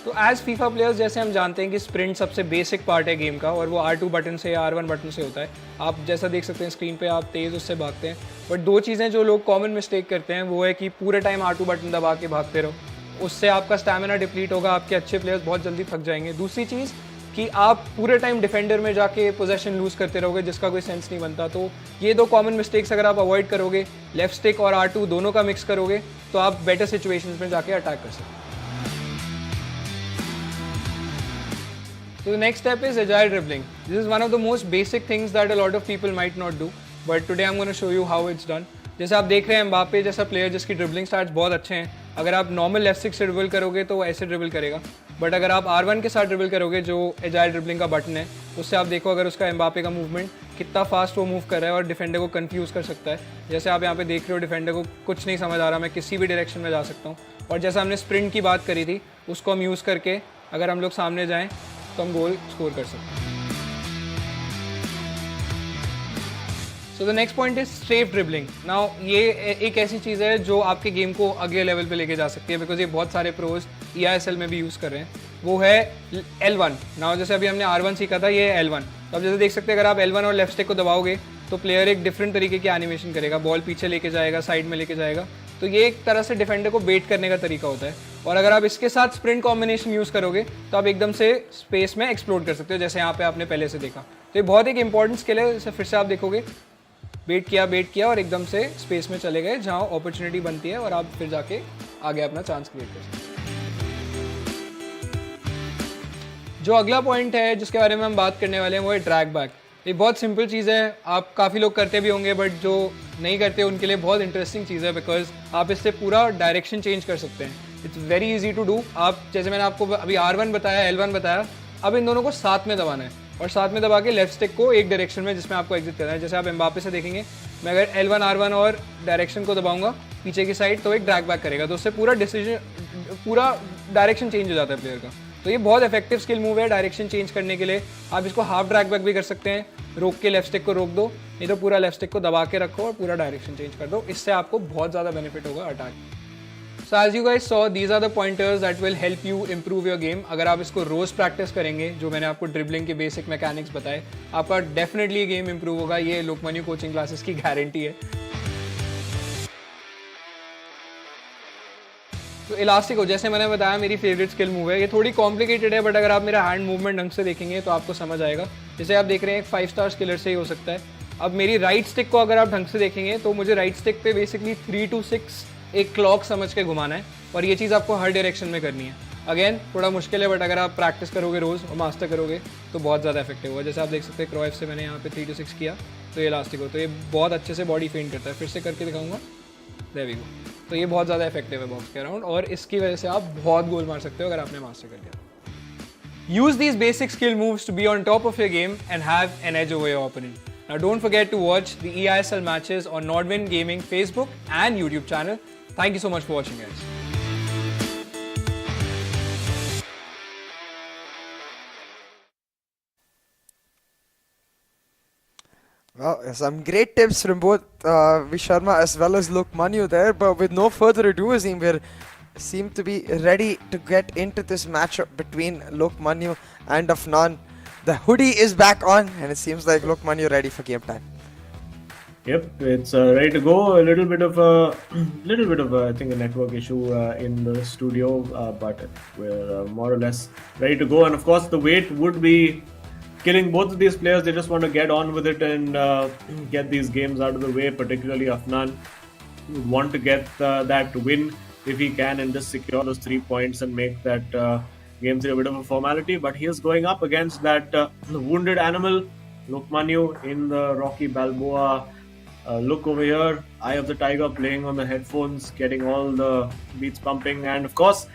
तो as FIFA players जैसे हम जानते हैं कि sprint सबसे basic part है game का और वो R2 बटन से या R1 बटन से होता है. आप जैसा देख सकते हैं स्क्रीन पे आप तेज़ उससे भागते हैं. बट दो चीज़ें जो लोग कॉमन मिस्टेक करते हैं वो है कि पूरे टाइम R2 बटन दबा के भागते रहो. उससे आपका स्टैमिना डिप्लीट होगा, आपके अच्छे प्लेयर्स बहुत जल्दी थक जाएंगे. दूसरी चीज़ कि आप पूरे टाइम डिफेंडर में जाके पोजेशन लूज़ करते रहोगे जिसका कोई सेंस नहीं बनता. तो ये दो कॉमन मिस्टेक्स अगर आप अवॉइड करोगे, लेफ्ट स्टिक और R2 दोनों का मिक्स करोगे तो आप बेटर सिचुएशंस में जाके अटैक कर सकते हैं. So the next step is agile dribbling. This is one of the most basic things that a lot of people might not do, but today I'm going to show you how it's done. जैसे आप देख रहे हैं Mbappe जैसा player जिसकी dribbling starts बहुत अच्छे हैं, अगर आप नॉर्मल लेफ्ट स्टिक से ड्रिबल करोगे तो वो ऐसे ड्रिबल करेगा. बट अगर आप R1 के साथ ड्रिबल करोगे जो एजाइल ड्रिबलिंग का बटन है, उससे आप देखो अगर उसका एम्बापे का मूवमेंट कितना फास्ट वो मूव कर रहा है और डिफेंडर को कंफ्यूज कर सकता है. जैसे आप यहाँ पे देख रहे हो डिफेंडर को कुछ नहीं समझ आ रहा, मैं किसी भी डायरेक्शन में जा सकता हूँ. और जैसा हमने स्प्रिंट की बात करी थी उसको हम यूज़ करके अगर हम लोग सामने जाएँ तो हम गोल स्कोर कर सकते हैं. So the next point is strafe dribbling. Now ये एक ऐसी चीज़ है जो आपके गेम को अगले लेवल पे लेके जा सकती है बिकॉज ये बहुत सारे प्रोज eISL में भी यूज़ कर रहे हैं. वो है L1. नाउ जैसे अभी हमने R1 सीखा था, ये है L1. तो आप जैसे देख सकते हैं अगर आप L1 और लेफ्ट स्टिक को दबाओगे तो प्लेयर एक डिफरेंट तरीके की एनिमेशन करेगा, बॉल पीछे लेके जाएगा, साइड में लेके जाएगा. तो ये एक तरह से डिफेंडर को बेट करने का तरीका होता है. और अगर आप इसके साथ स्प्रिंट कॉम्बिनेशन यूज़ करोगे तो आप एकदम से स्पेस में एक्सप्लोर कर सकते हो जैसे यहाँ पे आपने पहले से देखा. तो ये बहुत एक इंपॉर्टेंट स्किल है. जैसे फिर से आप देखोगे बेट किया और एकदम से स्पेस में चले गए जहाँ अपॉर्चुनिटी बनती है और आप फिर जाके आगे अपना चांस क्रिएट कर सकते हैं. जो अगला पॉइंट है जिसके बारे में हम बात करने वाले हैं वो है ड्रैग बैक. ये बहुत सिंपल चीज़ है, आप काफ़ी लोग करते भी होंगे बट जो नहीं करते उनके लिए बहुत इंटरेस्टिंग चीज़ है बिकॉज आप इससे पूरा डायरेक्शन चेंज कर सकते हैं. It's very easy to do. आप जैसे मैंने आपको अभी R1 बताया, L1 बताया, अब इन दोनों को साथ में दबाना है और साथ में दबा के लेफ्ट स्टिक को एक डायरेक्शन में जिसमें आपको एग्जिट करना है. जैसे आप एम्बापे से देखेंगे, मैं अगर L1 R1 और डायरेक्शन को दबाऊंगा पीछे की साइड तो एक ड्रैग बैक करेगा, तो उससे पूरा डायरेक्शन चेंज हो जाता है प्लेयर का. तो ये बहुत इफेक्टिव स्किल मूव है डायरेक्शन चेंज करने के लिए. आप इसको हाफ ड्रैग बैक भी कर सकते हैं, रोक के लेफ्ट स्टिक को रोक दो, नहीं तो पूरा लेफ्ट स्टिक को दबा के रखो और पूरा डायरेक्शन चेंज कर दो. इससे आपको बहुत ज़्यादा बेनिफिट होगा attack. So as you guys saw, these are the pointers that will help you improve your game. अगर आप इसको रोज प्रैक्टिस करेंगे, जो मैंने आपको ड्रिबलिंग के बेसिक मैकेनिक्स बताए, आपका डेफिनेटली गेम इंप्रूव होगा. ये लोकमान्यू कोचिंग क्लासेस की गारंटी है. तो इलास्टिको जैसे मैंने बताया मेरी फेवरेट स्किल मूव है. ये थोड़ी कॉम्प्लिकेटेड है बट अगर आप मेरा हैंड मूवमेंट ढंग से देखेंगे तो आपको समझ आएगा. जैसे आप देख रहे हैं एक 5 स्टार स्किलर से ही हो सकता है. अब मेरी राइट स्टिक को अगर आप ढंग से देखेंगे तो मुझे राइट स्टिक पे बेसिकली 3 to 6 एक क्लॉक समझ के घुमाना है और ये चीज़ आपको हर डायरेक्शन में करनी है. अगेन थोड़ा मुश्किल है बट अगर आप प्रैक्टिस करोगे रोज़ और मास्टर करोगे तो बहुत ज़्यादा इफेक्टिव होगा. जैसे आप देख सकते हैं क्रोएफ से मैंने यहाँ पे 3 to 6 किया तो ये इलास्टिको, तो ये बहुत अच्छे से बॉडी फेंट करता है. फिर से करके दिखाऊंगा, देयर वी गो. तो ये बहुत ज़्यादा इफेक्टिव है बॉक्स के अराउंड और इसकी वजह से आप बहुत गोल मार सकते हो अगर आपने मास्टर कर लिया. Use these basic skill moves to be on top of your game and have an edge over your opponent. Now don't forget to watch the eISL matches on Nordwin Gaming Facebook and YouTube channel. Thank you so much for watching, guys. Well, some great tips from both Visharma as well as Lokmanu there. But with no further ado, Azim, we seem to be ready to get into this matchup between Lokmanu and Afnan. The hoodie is back on, and it seems like Lokmanu ready for game time. Yep, it's ready to go. A little bit of I think a network issue in the studio, but we're more or less ready to go. And of course, the wait would be killing both of these players. They just want to get on with it and get these games out of the way. Particularly Afnan would want to get that win if he can and just secure those 3 points and make that game 3 a bit of a formality. But he is going up against that wounded animal, Lokmanu, in the Rocky Balboa look over here. Eye of the Tiger, playing on the headphones, getting all the beats pumping. And of course,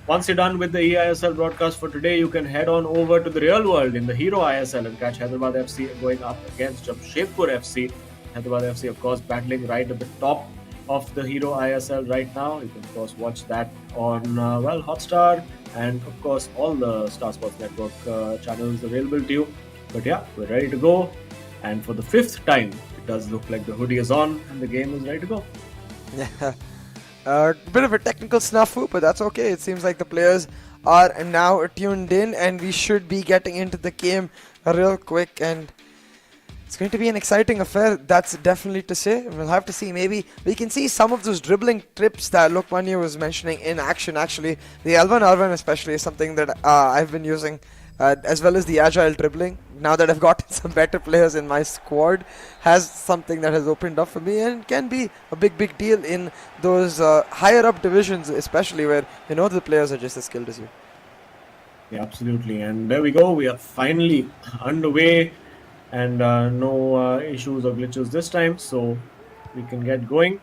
once you're done with the eISL broadcast for today, you can head on over to the real world in the Hero ISL and catch Hyderabad FC going up against Jamshedpur FC. Hyderabad FC, of course, battling right at the top of the Hero ISL right now. You can, of course, watch that on Hotstar and, of course, all the Star Sports Network channels available to you. But yeah, we're ready to go. And for the 5th time, it does look like the hoodie is on and the game is ready to go. Yeah. A bit of a technical snafu, but that's okay. It seems like the players are now tuned in, and we should be getting into the game real quick. And it's going to be an exciting affair, that's definitely to say. We'll have to see. Maybe we can see some of those dribbling trips that Lokmanu was mentioning in action. Actually, the L1 especially is something that I've been using, as well as the agile dribbling. Now that I've gotten some better players in my squad, has something that has opened up for me and can be a big deal in those higher up divisions, especially where the players are just as skilled as you. Yeah, absolutely. And there we go. We are finally underway, and no issues or glitches this time, so we can get going.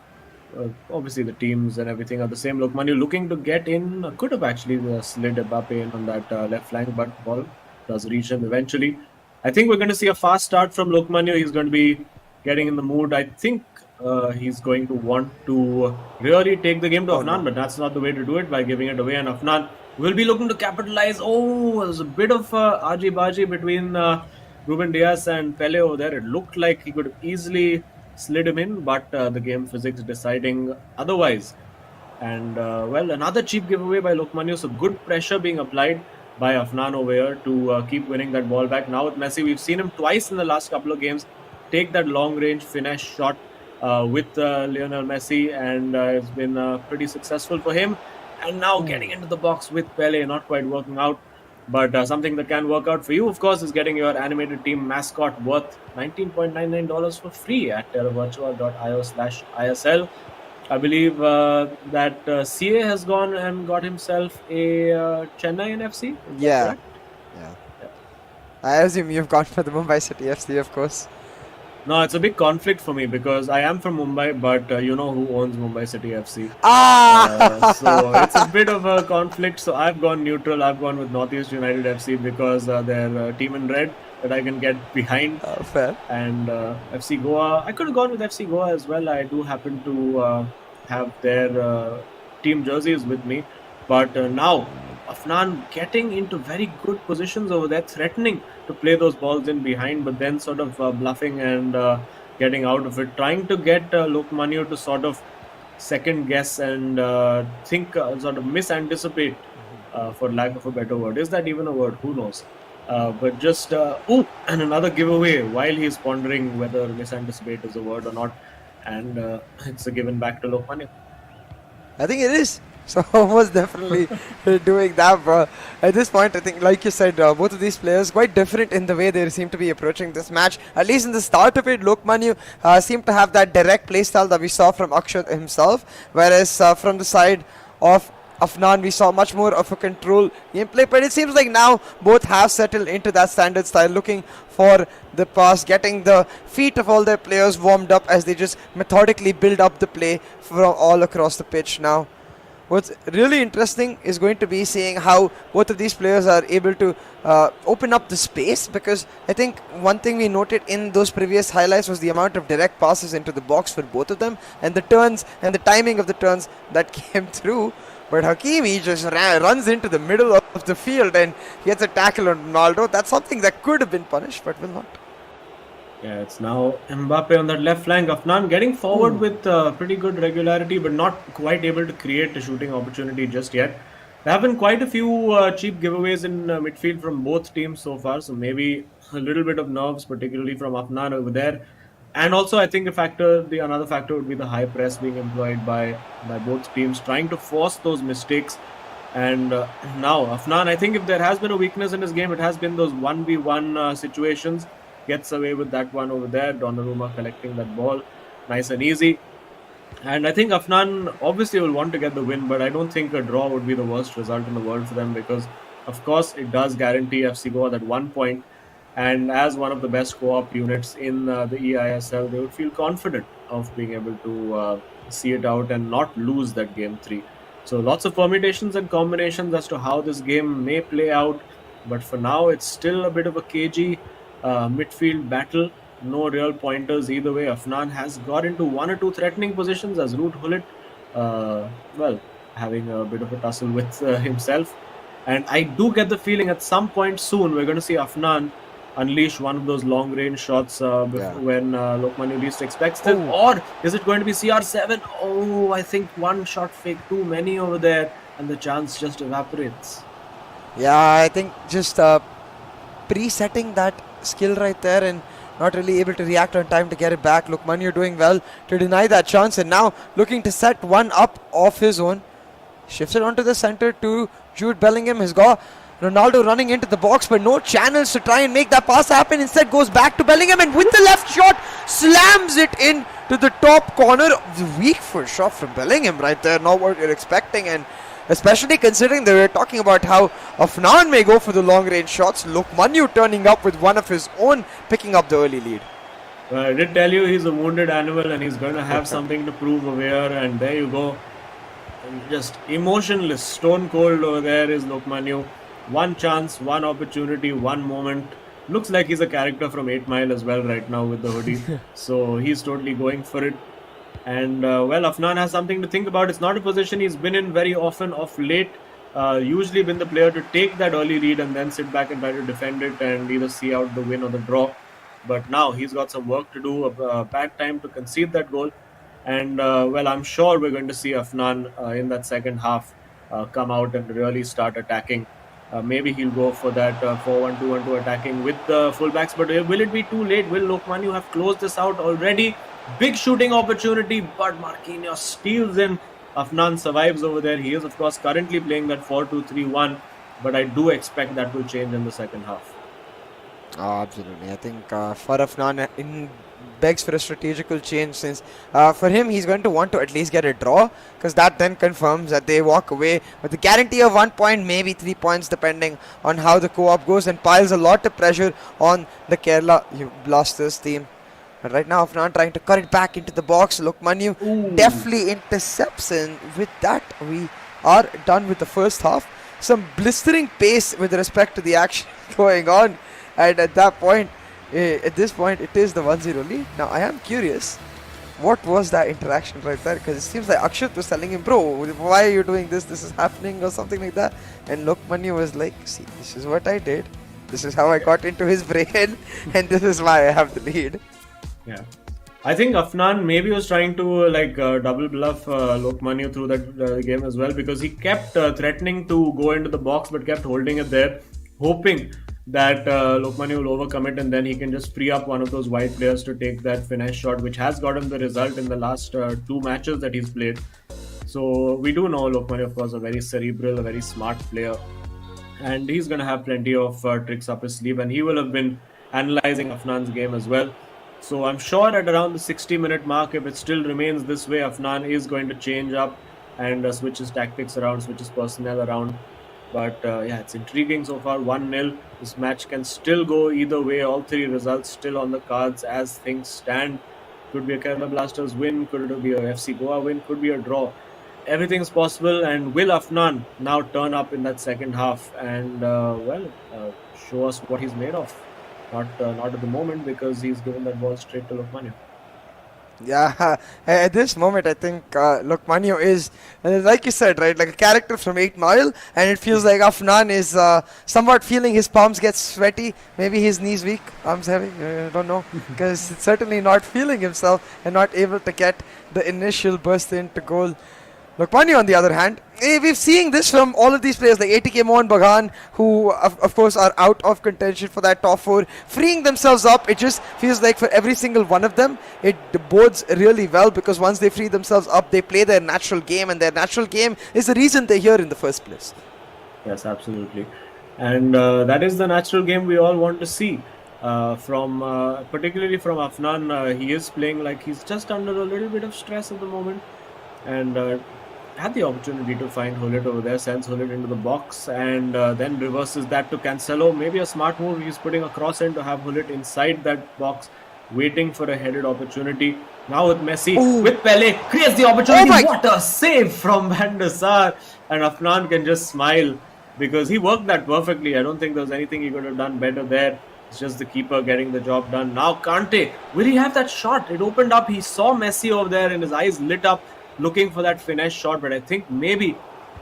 Obviously, the teams and everything are the same. Lokmanu looking to get in. Could have actually slid Mbappe in on that left flank, but ball does reach him eventually. I think we're going to see a fast start from Lokmanu. He's going to be getting in the mood. I think he's going to want to really take the game to Afnan, but that's not the way to do it, by giving it away. And Afnan will be looking to capitalize. Oh, there's a bit of argy-bargy between Ruben Diaz and Pele over there. It looked like he could have easily slid him in, but the game physics deciding otherwise. And another cheap giveaway by Lokmanu. So good pressure being applied by Afnan over here to keep winning that ball back. Now with Messi, we've seen him twice in the last couple of games take that long range finesse shot with Lionel Messi, and it's been pretty successful for him. And now getting into the box with Pele, not quite working out. But something that can work out for you, of course, is getting your animated team mascot worth $19.99 for free at terravirtual.io/ISL. I believe that CA has gone and got himself a Chennai FC. Yeah. I assume you've gone for the Mumbai City FC, of course. No, it's a big conflict for me because I am from Mumbai, but you know who owns Mumbai City FC. So it's a bit of a conflict. So I've gone neutral. I've gone with Northeast United FC because they're team in red that I can get behind. Fair. And FC Goa, I could have gone with FC Goa as well. I do happen to have their team jerseys with me. But now, Afnan getting into very good positions over there, threatening to play those balls in behind, but then sort of bluffing and getting out of it, trying to get Lokmanu to sort of second guess and think, sort of misanticipate, for lack of a better word. Is that even a word? Who knows? But just, and another giveaway while he's pondering whether misanticipate is a word or not. And it's a given back to Lokmanu. I think it is. So almost definitely doing that, bro. At this point, I think, like you said, both of these players quite different in the way they seem to be approaching this match. At least in the start of it, Lokmanu seemed to have that direct playstyle that we saw from Akshat himself, whereas from the side of Afnan, we saw much more of a control gameplay. But it seems like now both have settled into that standard style, looking for the pass, getting the feet of all their players warmed up as they just methodically build up the play from all across the pitch now. what's really interesting is going to be seeing how both of these players are able to open up the space, because I think one thing we noted in those previous highlights was the amount of direct passes into the box for both of them, and the turns and the timing of the turns that came through. But Hakimi just runs into the middle of the field and gets a tackle on Ronaldo. That's something that could have been punished, but will not. Yeah, it's now Mbappe on that left flank. Afnan getting forward with pretty good regularity, but not quite able to create a shooting opportunity just yet. There have been quite a few cheap giveaways in midfield from both teams so far, so maybe a little bit of nerves, particularly from Afnan over there. And also, I think another factor would be the high press being employed by both teams, trying to force those mistakes. And now, Afnan, I think if there has been a weakness in his game, it has been those 1v1 situations. Gets away with that one over there. Donnarumma collecting that ball, nice and easy. And I think Afnan obviously will want to get the win, but I don't think a draw would be the worst result in the world for them, because, of course, it does guarantee FC Goa that 1 point. And as one of the best co-op units in the eISL, they would feel confident of being able to see it out and not lose that game 3. So lots of permutations and combinations as to how this game may play out. But for now, it's still a bit of a cagey midfield battle. No real pointers either way. Afnan has got into one or two threatening positions as Root Hullet, having a bit of a tussle with himself. And I do get the feeling at some point soon we're going to see Afnan unleash one of those long range shots when Lokman least expects it. Or is it going to be CR7? Oh, I think one shot fake too many over there, and the chance just evaporates. Yeah, I think just pre-setting that skill right there and not really able to react on time to get it back. Lokman, you're doing well to deny that chance, and now looking to set one up of his own. Shifts it onto the center to Jude Bellingham. Has got Ronaldo running into the box, but no channels to try and make that pass happen. Instead goes back to Bellingham, and with the left shot slams it in to the top corner. Weak for shot from Bellingham right there, not what you're expecting, and especially considering they were talking about how Afnan may go for the long range shots. Lokman turning up with one of his own, picking up the early lead. I did tell you he's a wounded animal and he's going to have something to prove over here, and there you go. Just emotionless, stone cold over there is Lokman. One chance, one opportunity, one moment. Looks like he's a character from 8 Mile as well right now with the hoodie. So he's totally going for it. And Afnan has something to think about. It's not a position he's been in very often of late. Usually been the player to take that early lead and then sit back and try to defend it and either see out the win or the draw. But now he's got some work to do, a bad time to concede that goal. And I'm sure we're going to see Afnan in that second half come out and really start attacking. Maybe he'll go for that 4-1-2-1-2 attacking with the fullbacks. But will it be too late? Will Lokman have closed this out already? Big shooting opportunity, but Marquinhos steals in. Afnan survives over there. He is, of course, currently playing that 4-2-3-1, but I do expect that will change in the second half. Oh, absolutely. I think for Afnan, in begs for a strategical change, since for him, he's going to want to at least get a draw, because that then confirms that they walk away with the guarantee of 1 point, maybe 3 points, depending on how the co-op goes, and piles a lot of pressure on the Kerala Blasters team. But right now, Afnan trying to cut it back into the box. Lokman definitely intercepts, and with that, we are done with the first half. Some blistering pace with respect to the action going on, and at this point, it is the 1-0 lead. Now, I am curious, what was that interaction right there? Because it seems like Akshat was telling him, bro, why are you doing this? This is happening, or something like that. And Lokman was like, see, this is what I did. This is how I got into his brain, and this is why I have the lead. Yeah, I think Afnan maybe was trying to double bluff Lokman through that game as well, because he kept threatening to go into the box but kept holding it there, hoping that Lokman will overcome it and then he can just free up one of those wide players to take that finesse shot, which has got him the result in the last 2 matches that he's played. So we do know Lokman, of course, a very cerebral, a very smart player, and he's going to have plenty of tricks up his sleeve, and he will have been analyzing Afnan's game as well. So I'm sure at around the 60-minute mark, if it still remains this way, Afnan is going to change up and switch his tactics around, switch his personnel around. But it's intriguing so far. 1-0. This match can still go either way. All 3 results still on the cards as things stand. Could be a Kerala Blasters win. Could it be a FC Goa win? Could be a draw. everything's possible. And will Afnan now turn up in that second half and show us what he's made of? Not at the moment, because he's given that ball straight to Lokmanya. Yeah, at this moment, I think Lokmanyo is, like you said, right, like a character from 8 Mile, and it feels like Afnan is somewhat feeling his palms get sweaty, maybe his knees weak, arms heavy, I don't know, because it's certainly not feeling himself and not able to get the initial burst into goal. Lokmani, on the other hand, we've seen this from all of these players like ATK Mohan Bagan, who of course are out of contention for that top 4, freeing themselves up. It just feels like for every single one of them, it bodes really well, because once they free themselves up, they play their natural game, and their natural game is the reason they're here in the first place. Yes, absolutely. And that is the natural game we all want to see. Particularly from Afnan, he is playing like he's just under a little bit of stress at the moment, and had the opportunity to find Hullet over there, sends Hullet into the box, and then reverses that to Cancelo. Maybe a smart move. He's putting a cross in to have Hullet inside that box, waiting for a headed opportunity. Now with Messi, with Pele, creates the opportunity. What a save from Van der Sar! And Afnan can just smile, because he worked that perfectly. I don't think there was anything he could have done better there. It's just the keeper getting the job done. Now Kante, will he have that shot? It opened up. He saw Messi over there and his eyes lit up, looking for that finesse shot. But I think maybe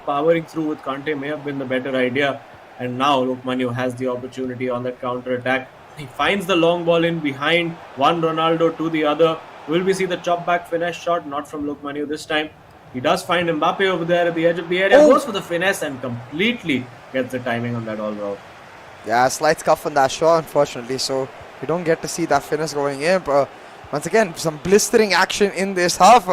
powering through with Kante may have been the better idea. And now Lokmanyo has the opportunity on that counter attack. He finds the long ball in behind, one Ronaldo to the other. Will we see the chop back finesse shot? Not from Lokmanyo this time. He does find Mbappe over there at the edge of the area, goes for the finesse and completely gets the timing on that all wrong. Yeah, slight scuff on that shot, unfortunately, so we don't get to see that finesse going in. But once again, some blistering action in this half.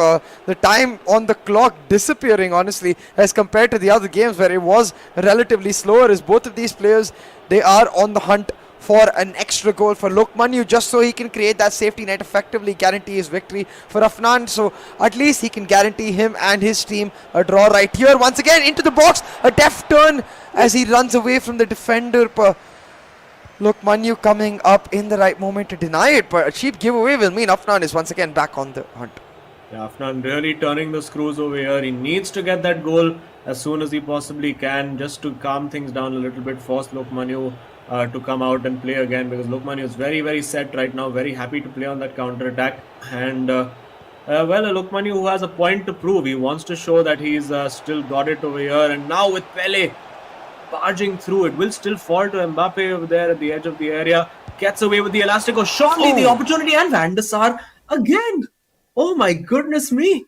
The time on the clock disappearing, honestly, as compared to the other games where it was relatively slower, as both of these players, they are on the hunt for an extra goal for Lokmanyu, just so he can create that safety net, effectively guarantee his victory for Afnan. So at least he can guarantee him and his team a draw right here. Once again into the box, a deft turn as he runs away from the defender. Lokmanyu coming up in the right moment to deny it, but a cheap giveaway will mean Afnan is once again back on the hunt. Yeah, Afnan really turning the screws over here. He needs to get that goal as soon as he possibly can, just to calm things down a little bit, force Lokmanyu to come out and play again, because Lokmanyu is very, very set right now, very happy to play on that counter attack. And a Lokmanyu who has a point to prove. He wants to show that he's still got it over here. And now with Pele barging through, it will still fall to Mbappe over there at the edge of the area. Gets away with the Elastico. Surely the opportunity, and Van der Sar again. Oh my goodness me.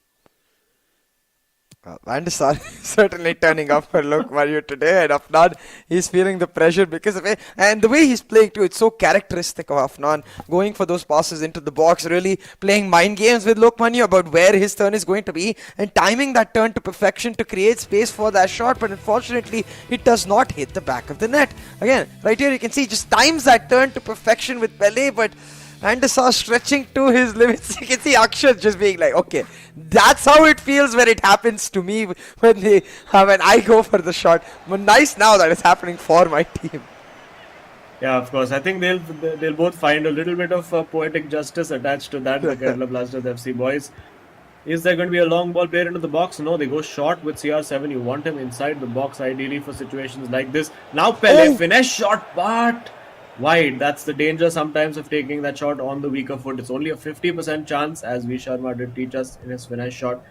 Van der Sar is certainly turning up for Lokmanyu today, and Afnan, he's feeling the pressure because of it. And the way he's playing too, it's so characteristic of Afnan, going for those passes into the box, really playing mind games with Lokmanyu about where his turn is going to be, and timing that turn to perfection to create space for that shot. But unfortunately, it does not hit the back of the net. Again, right here you can see, just times that turn to perfection with Pele, but Van der Sar stretching to his limits. You can see Akshat just being like, okay, that's how it feels when it happens to me when I go for the shot. But nice now that it's happening for my team. Yeah, of course. I think they'll both find a little bit of poetic justice attached to that, the Kerala Blasters FC boys. Is there going to be a long ball played into the box? No, they go short with CR7. You want him inside the box ideally for situations like this. Now Pele, finesse shot, but wide. That's the danger sometimes of taking that shot on the weaker foot. It's only a 50% chance, as V Sharma did teach us in his finesse shot,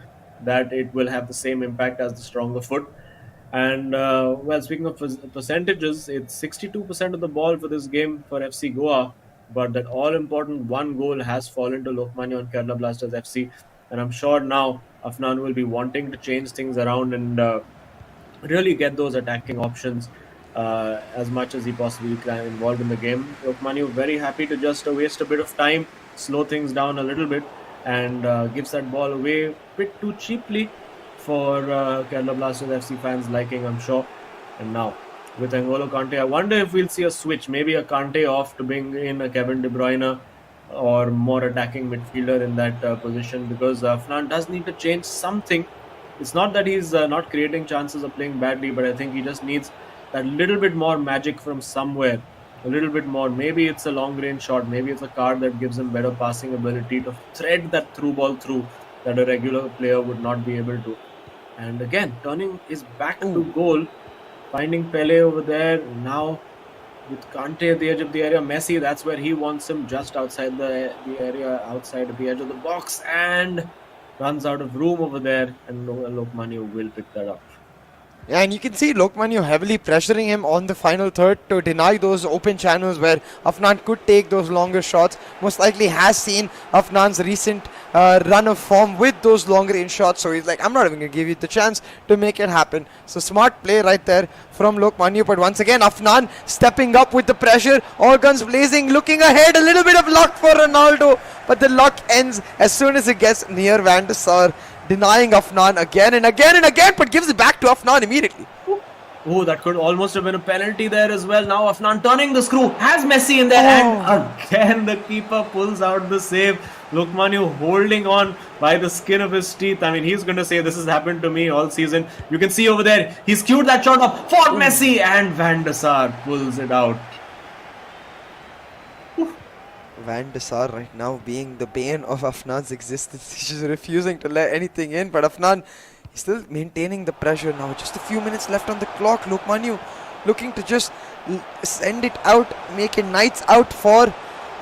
that it will have the same impact as the stronger foot. And speaking of percentages, it's 62% of the ball for this game for FC Goa, but that all-important one goal has fallen to Lokmanyu and Kerala Blasters FC. And I'm sure now Afnan will be wanting to change things around and really get those attacking options as much as he possibly can involved in the game. Lokmanyu very happy to just waste a bit of time, slow things down a little bit, and gives that ball away a bit too cheaply for Kerala Blasters FC fans' liking, I'm sure. And now with N'Golo Kante, I wonder if we'll see a switch, maybe a Kante off to bring in a Kevin De Bruyne or more attacking midfielder in that position, because Afnan does need to change something. It's not that he's not creating chances or playing badly, but I think he just needs that little bit more magic from somewhere, a little bit more. Maybe it's a long range shot, maybe it's a card that gives him better passing ability to thread that through ball through that a regular player would not be able to. And again, turning his back to goal, finding Pele over there. Now with Kante at the edge of the area, Messi, that's where he wants him, just outside the area, outside the edge of the box, and runs out of room over there, and Lokmanu will pick that up. Yeah, and you can see Lokmanu heavily pressuring him on the final third to deny those open channels where Afnan could take those longer shots. Most likely has seen Afnan's recent run of form with those longer range shots. So he's like, I'm not even going to give you the chance to make it happen. So smart play right there from Lokmanu. But once again, Afnan stepping up with the pressure. All guns blazing, looking ahead. A little bit of luck for Ronaldo. But the luck ends as soon as it gets near Van der Sar. Denying Afnan again and again and again, but gives it back to Afnan immediately. Oh, that could almost have been a penalty there as well. Now Afnan turning the screw, has Messi in there, and again the keeper pulls out the save. Lokmanu holding on by the skin of his teeth. I mean, he's going to say this has happened to me all season. You can see over there, he's queued that shot up for Messi, and Van der Sar pulls it out. Van der Sar right now being the bane of Afnan's existence. He's just refusing to let anything in, but Afnan is still maintaining the pressure now. Just a few minutes left on the clock. Lokmanu looking to just send it out, make it nights out for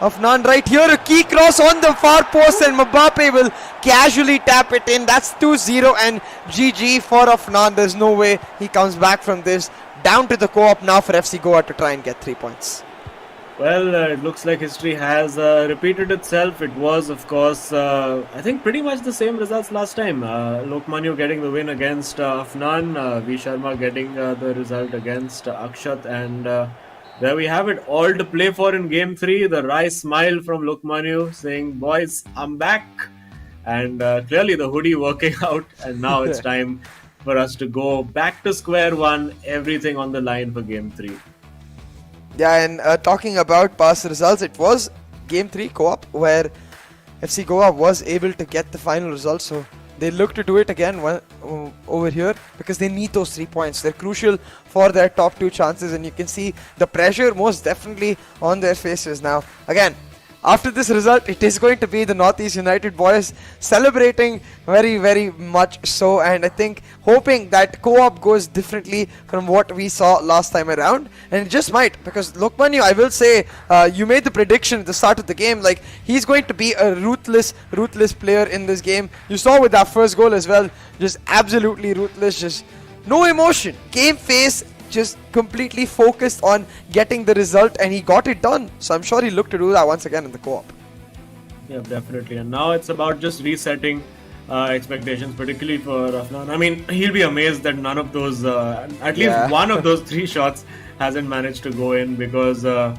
Afnan right here. A key cross on the far post, and Mbappe will casually tap it in. That's 2-0 and GG for Afnan. There's no way he comes back from this. Down to the co-op now for FC Goa to try and get 3 points. Well, it looks like history has repeated itself. It was, of course, I think pretty much the same results last time. Lokmanu getting the win against Afnan, V Sharma getting the result against Akshat, and there we have it, all to play for in Game 3. The wry smile from Lokmanu saying, boys, I'm back. And clearly the hoodie working out, and now it's time for us to go back to square one, everything on the line for Game 3. Yeah, and talking about past results, it was Game 3 co-op where FC Goa was able to get the final result. So they look to do it again over here because they need those 3 points. They're crucial for their top 2 chances, and you can see the pressure most definitely on their faces now. Again, after this result, it is going to be the Northeast United boys celebrating very, very much so, and I think hoping that co-op goes differently from what we saw last time around, and it just might, because Lokmanu, I will say, you made the prediction at the start of the game, like he's going to be a ruthless player in this game. You saw with that first goal as well, just absolutely ruthless, just no emotion, game face, just completely focused on getting the result, and he got it done. So I'm sure he'll look to do that once again in the co-op. Yeah, definitely. And now it's about just resetting expectations, particularly for Afnan. I mean, he'll be amazed that none of those, at least one of those 3 shots hasn't managed to go in, because I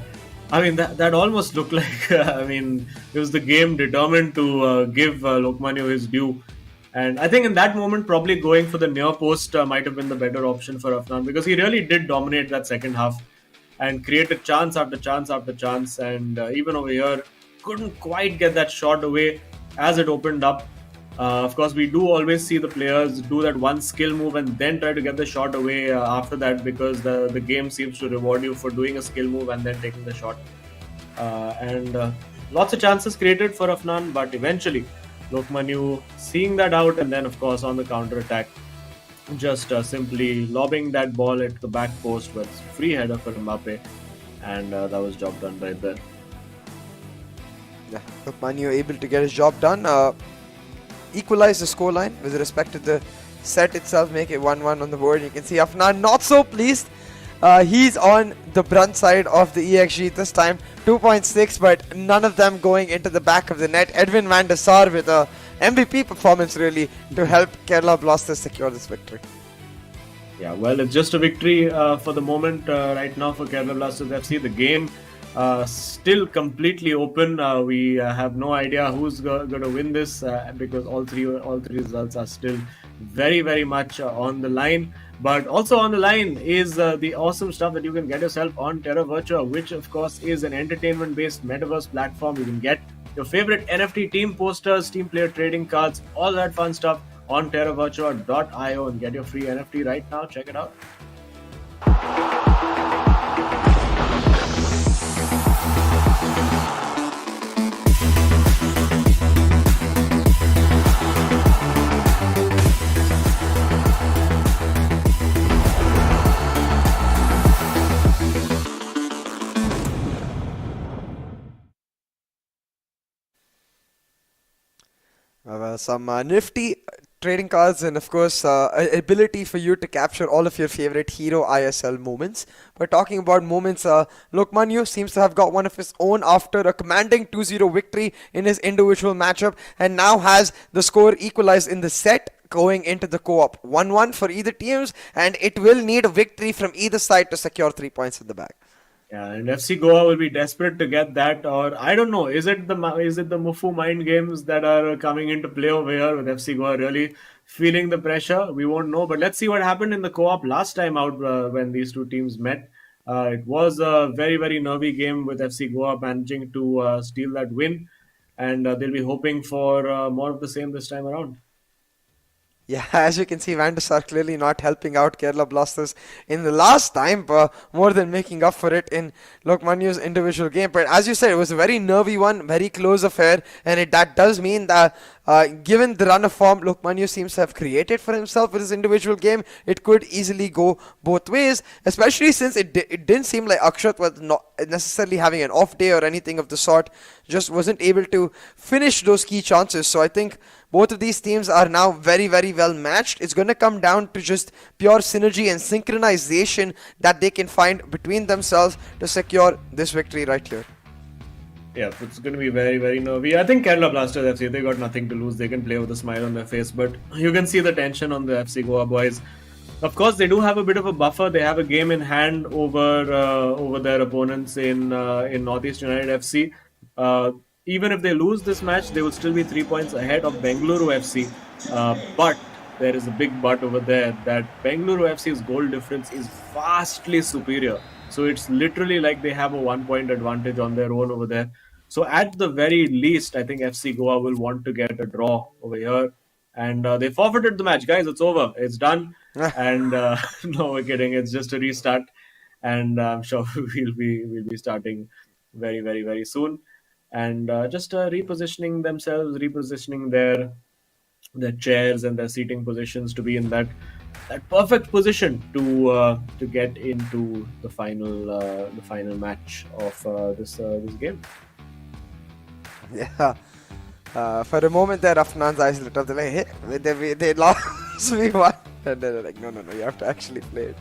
mean, that almost looked like, I mean, it was the game determined to give Lokmanu his due. And I think in that moment, probably going for the near post might have been the better option for Afnan, because he really did dominate that second half and created chance after chance after chance. And even over here, couldn't quite get that shot away as it opened up. Of course, we do always see the players do that one skill move and then try to get the shot away after that, because the game seems to reward you for doing a skill move and then taking the shot. And lots of chances created for Afnan, but eventually Lokmanu seeing that out, and then of course on the counter attack, just simply lobbing that ball at the back post with free header for Mbappe, and that was job done right there. Yeah, Lokmanu able to get his job done, equalize the scoreline with respect to the set itself, make it 1-1 on the board. You can see Afnan not so pleased. He's on the brunt side of the EXG this time, 2.6, but none of them going into the back of the net. Edwin van der Sar with a MVP performance really to help Kerala Blasters secure this victory. Yeah, well, it's just a victory for the moment right now for Kerala Blasters FC. The game still completely open. We have no idea who's going to win this because all three results are still very, very much on the line. But also on the line is the awesome stuff that you can get yourself on Terra Virtua, which of course is an entertainment-based metaverse platform. You can get your favorite NFT team posters, team player trading cards, all that fun stuff on terravirtua.io, and get your free NFT right now. Check it out. some nifty trading cards, and of course ability for you to capture all of your favorite hero ISL moments. But talking about moments, Lokman seems to have got one of his own after a commanding 2-0 victory in his individual matchup, and now has the score equalized in the set going into the co-op. 1-1 for either teams, and it will need a victory from either side to secure 3 points in the bag. Yeah, and FC Goa will be desperate to get that, or I don't know. Is it the Mufu mind games that are coming into play over here with FC Goa really feeling the pressure? We won't know, but let's see what happened in the co-op last time out when these two teams met. It was a very very nervy game with FC Goa managing to steal that win, and they'll be hoping for more of the same this time around. Yeah, as you can see, Van der Sar clearly not helping out Kerala Blasters in the last time, but more than making up for it in Lokmanyu's individual game. But as you said, it was a very nervy one, very close affair, and that does mean that given the run of form Lokmanyu seems to have created for himself with his individual game, it could easily go both ways, especially since it didn't seem like Akshat was not necessarily having an off day or anything of the sort, just wasn't able to finish those key chances. So I think both of these teams are now very, very well matched. It's going to come down to just pure synergy and synchronization that they can find between themselves to secure this victory right here. Yeah, it's going to be very, very nervy. I think Kerala Blasters FC, they got nothing to lose. They can play with a smile on their face, but you can see the tension on the FC Goa boys. Of course, they do have a bit of a buffer. They have a game in hand over their opponents in Northeast United FC. Even if they lose this match, they will still be 3 points ahead of Bengaluru FC. But there is a big but over there that Bengaluru FC's goal difference is vastly superior. So it's literally like they have a 1 point advantage on their own over there. So at the very least, I think FC Goa will want to get a draw over here. And they forfeited the match, guys. It's over. It's done. And no, we're kidding. It's just a restart. And I'm sure we'll be starting very, very, very soon. And just repositioning themselves, repositioning their chairs and their seating positions to be in that perfect position to get into the final match of this game. Yeah. For a moment there, Afnan's eyes lit up. They're like, hey, they lost me one. And they're like, no, you have to actually play it.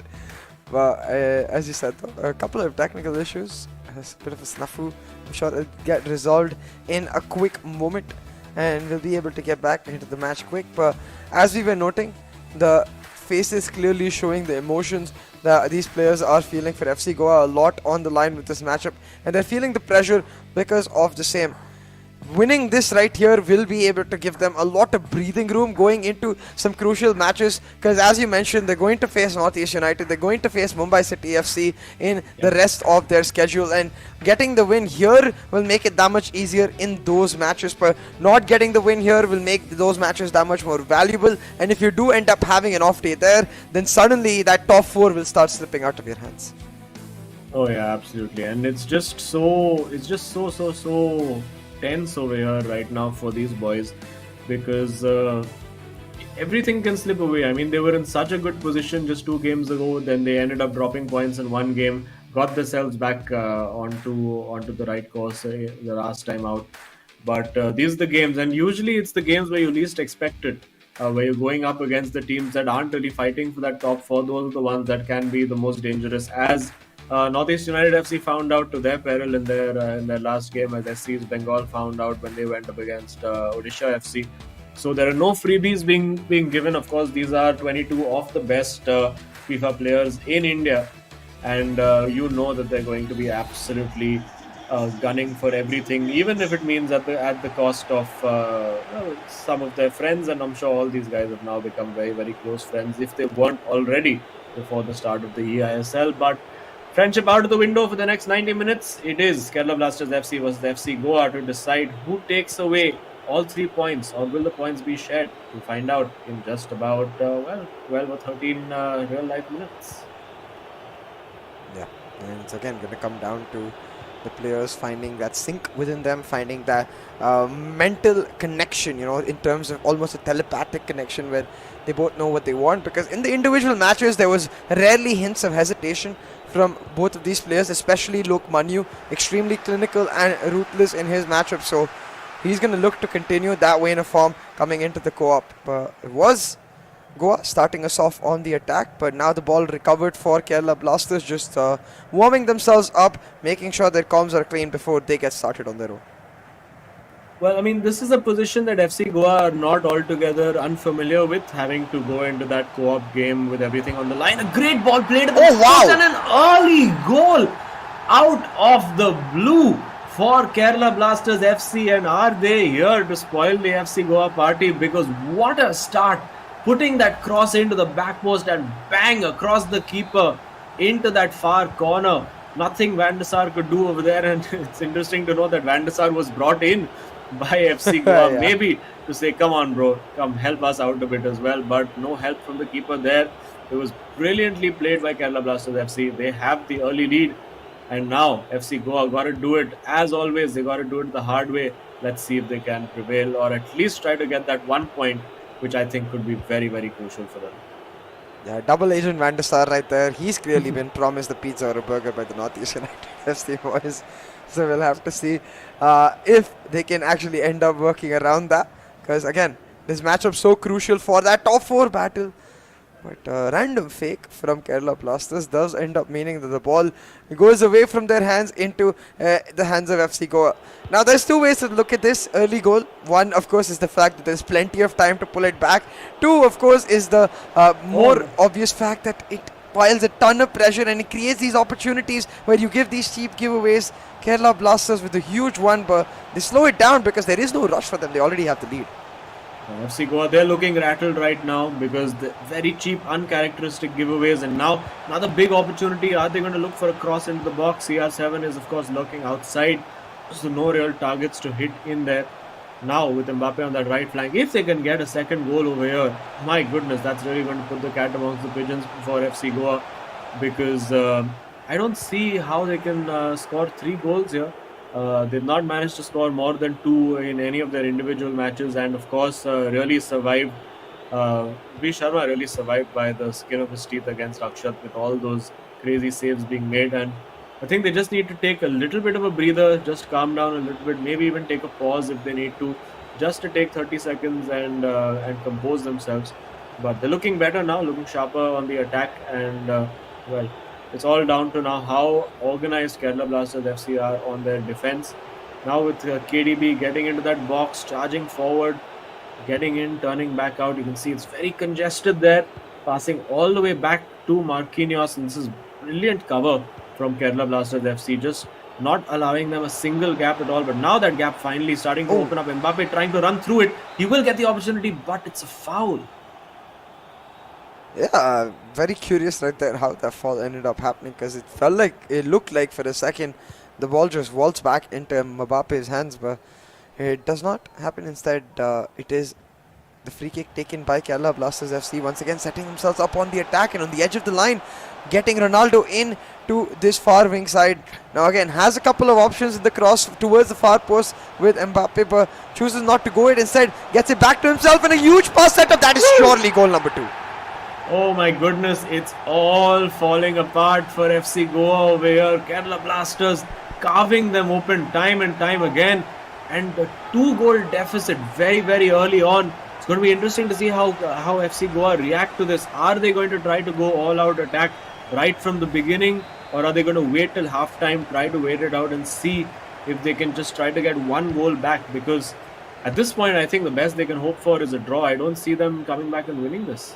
But as you said, though, a couple of technical issues. It's a bit of a snafu. I'm sure it'll get resolved in a quick moment, and we'll be able to get back into the match quick. But as we were noting, the faces clearly showing the emotions that these players are feeling for FC Goa. A lot on the line with this matchup, and they're feeling the pressure because of the same. Winning this right here will be able to give them a lot of breathing room going into some crucial matches, because as you mentioned, they're going to face Northeast United, they're going to face Mumbai City FC in the rest of their schedule, and getting the win here will make it that much easier in those matches, but not getting the win here will make those matches that much more valuable. And if you do end up having an off day there, then suddenly that top four will start slipping out of your hands. Oh yeah, absolutely. And it's just so tense over here right now for these boys, because everything can slip away. I mean, they were in such a good position just 2 games ago, then they ended up dropping points in one game, got themselves back onto the right course the last time out. But these are the games, and usually it's the games where you least expect it, where you're going up against the teams that aren't really fighting for that top 4. Those are the ones that can be the most dangerous, as Northeast United FC found out to their peril in their last game, as SC's Bengal found out when they went up against Odisha FC. So there are no freebies being given. Of course, these are 22 of the best FIFA players in India, and you know that they're going to be absolutely gunning for everything, even if it means at the cost of some of their friends. And I'm sure all these guys have now become very, very close friends, if they weren't already before the start of the eISL. But friendship out of the window for the next 90 minutes. It is Kerala Blasters FC versus FC Goa to decide who takes away all 3 points, or will the points be shared? We'll find out in just about 12 or 13 real life minutes. Yeah, and it's again going to come down to the players finding that sync within them, finding that mental connection, in terms of almost a telepathic connection where they both know what they want. Because in the individual matches, there was rarely hints of hesitation from both of these players, especially Lokmanyu, extremely clinical and ruthless in his matchup. So he's going to look to continue that vein of form coming into the co-op. It was Goa starting us off on the attack, but now the ball recovered for Kerala Blasters, just warming themselves up, making sure their comms are clean before they get started on their own. Well, I mean, this is a position that FC Goa are not altogether unfamiliar with, having to go into that co-op game with everything on the line. A great ball played. Oh, wow. And an early goal out of the blue for Kerala Blasters FC. And are they here to spoil the FC Goa party? Because what a start. Putting that cross into the back post and bang across the keeper into that far corner. Nothing Van der Sar could do over there. And it's interesting to know that Van der Sar was brought in by FC Goa, Yeah. maybe to say, come on bro, come help us out a bit as well, but no help from the keeper there. It was brilliantly played by Kerala Blasters FC. They have the early lead, and now FC Goa got to do it as always. They got to do it the hard way. Let's see if they can prevail, or at least try to get that 1 point, which I think could be very, very crucial for them. Yeah, double agent Van der Sar right there. He's clearly been promised a pizza or a burger by the Northeast United FC boys. So we'll have to see if they can actually end up working around that. Because again, this matchup so crucial for that top 4 battle. But random fake from Kerala Blasters does end up meaning that the ball goes away from their hands into the hands of FC Goa. Now there's 2 ways to look at this early goal. One, of course, is the fact that there's plenty of time to pull it back. 2, of course, is the more obvious fact that it piles a ton of pressure and it creates these opportunities where you give these cheap giveaways. Kerala Blasters with a huge one, but they slow it down because there is no rush for them. They already have the lead. FC Goa, they're looking rattled right now because the very cheap, uncharacteristic giveaways, and now another big opportunity. Are they going to look for a cross into the box? CR7 is, of course, lurking outside, so no real targets to hit in there. Now with Mbappe on that right flank, if they can get a second goal over here, my goodness, that's really going to put the cat amongst the pigeons for FC Goa, because I don't see how they can score 3 goals here. They've not managed to score more than 2 in any of their individual matches, and of course really survived. V Sharma really survived by the skin of his teeth against Akshat with all those crazy saves being made, and I think they just need to take a little bit of a breather, just calm down a little bit, maybe even take a pause if they need to, just to take 30 seconds and compose themselves. But they're looking better now, looking sharper on the attack, and well, it's all down to now how organized Kerala Blasters FC are on their defense. Now with KDB getting into that box, charging forward, getting in, turning back out. You can see it's very congested there, passing all the way back to Marquinhos. And this is brilliant cover from Kerala Blasters FC, just not allowing them a single gap at all. But now that gap finally starting to open up. Mbappe trying to run through it. He will get the opportunity, but it's a foul. Yeah, very curious right there how that fall ended up happening, because it looked like for a second the ball just waltzed back into Mbappe's hands, but it does not happen. Instead, it is the free kick taken by Kerala Blasters FC, once again setting themselves up on the attack and on the edge of the line, getting Ronaldo in to this far wing side. Now again, has a couple of options in the cross towards the far post with Mbappe, but chooses not to go it. Instead, gets it back to himself and a huge pass setup. That is surely goal number 2. Oh my goodness, it's all falling apart for FC Goa over here. Kerala Blasters carving them open time and time again. And the 2-goal deficit very, very early on. It's going to be interesting to see how FC Goa react to this. Are they going to try to go all-out attack right from the beginning? Or are they going to wait till half-time, try to wait it out and see if they can just try to get 1 goal back? Because at this point, I think the best they can hope for is a draw. I don't see them coming back and winning this.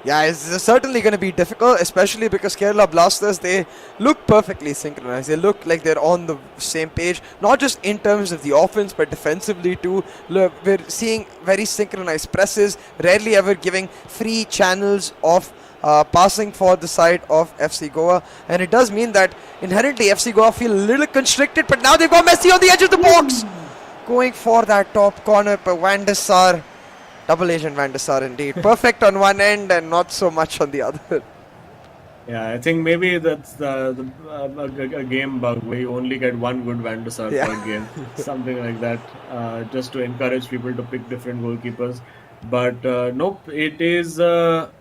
Yeah, it's certainly going to be difficult, especially because Kerala Blasters, they look perfectly synchronized. They look like they're on the same page, not just in terms of the offense, but defensively too. Look, we're seeing very synchronized presses, rarely ever giving free channels of passing for the side of FC Goa. And it does mean that inherently FC Goa feel a little constricted, but now they've got Messi on the edge of the box. Going for that top corner, but Van der Sar. Double agent Van der Sar indeed. Perfect on one end and not so much on the other. Yeah, I think maybe that's a game bug where you only get 1 good Van der Sar per game. Something like that. Just to encourage people to pick different goalkeepers. But nope, it is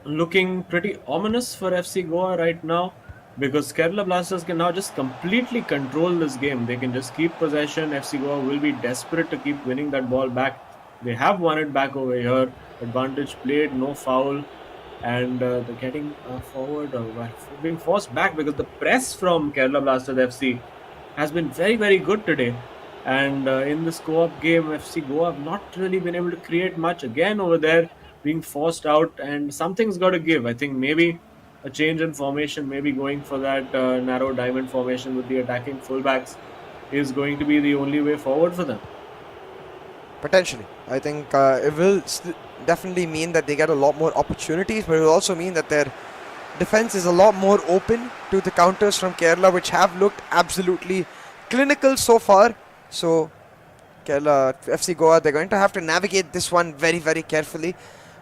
looking pretty ominous for FC Goa right now. because Kerala Blasters can now just completely control this game. They can just keep possession. FC Goa will be desperate to keep winning that ball back. They have won it back over here. Advantage played, no foul, and they're getting forward or being forced back because the press from Kerala Blasters FC has been very, very good today. And in this co-op game, FC Goa have not really been able to create much. Again, over there, being forced out, and something's got to give. I think maybe a change in formation, maybe going for that narrow diamond formation with the attacking fullbacks is going to be the only way forward for them. Potentially. I think it will definitely mean that they get a lot more opportunities, but it will also mean that their defense is a lot more open to the counters from Kerala, which have looked absolutely clinical so far. So Kerala FC Goa, they're going to have to navigate this one very, very carefully.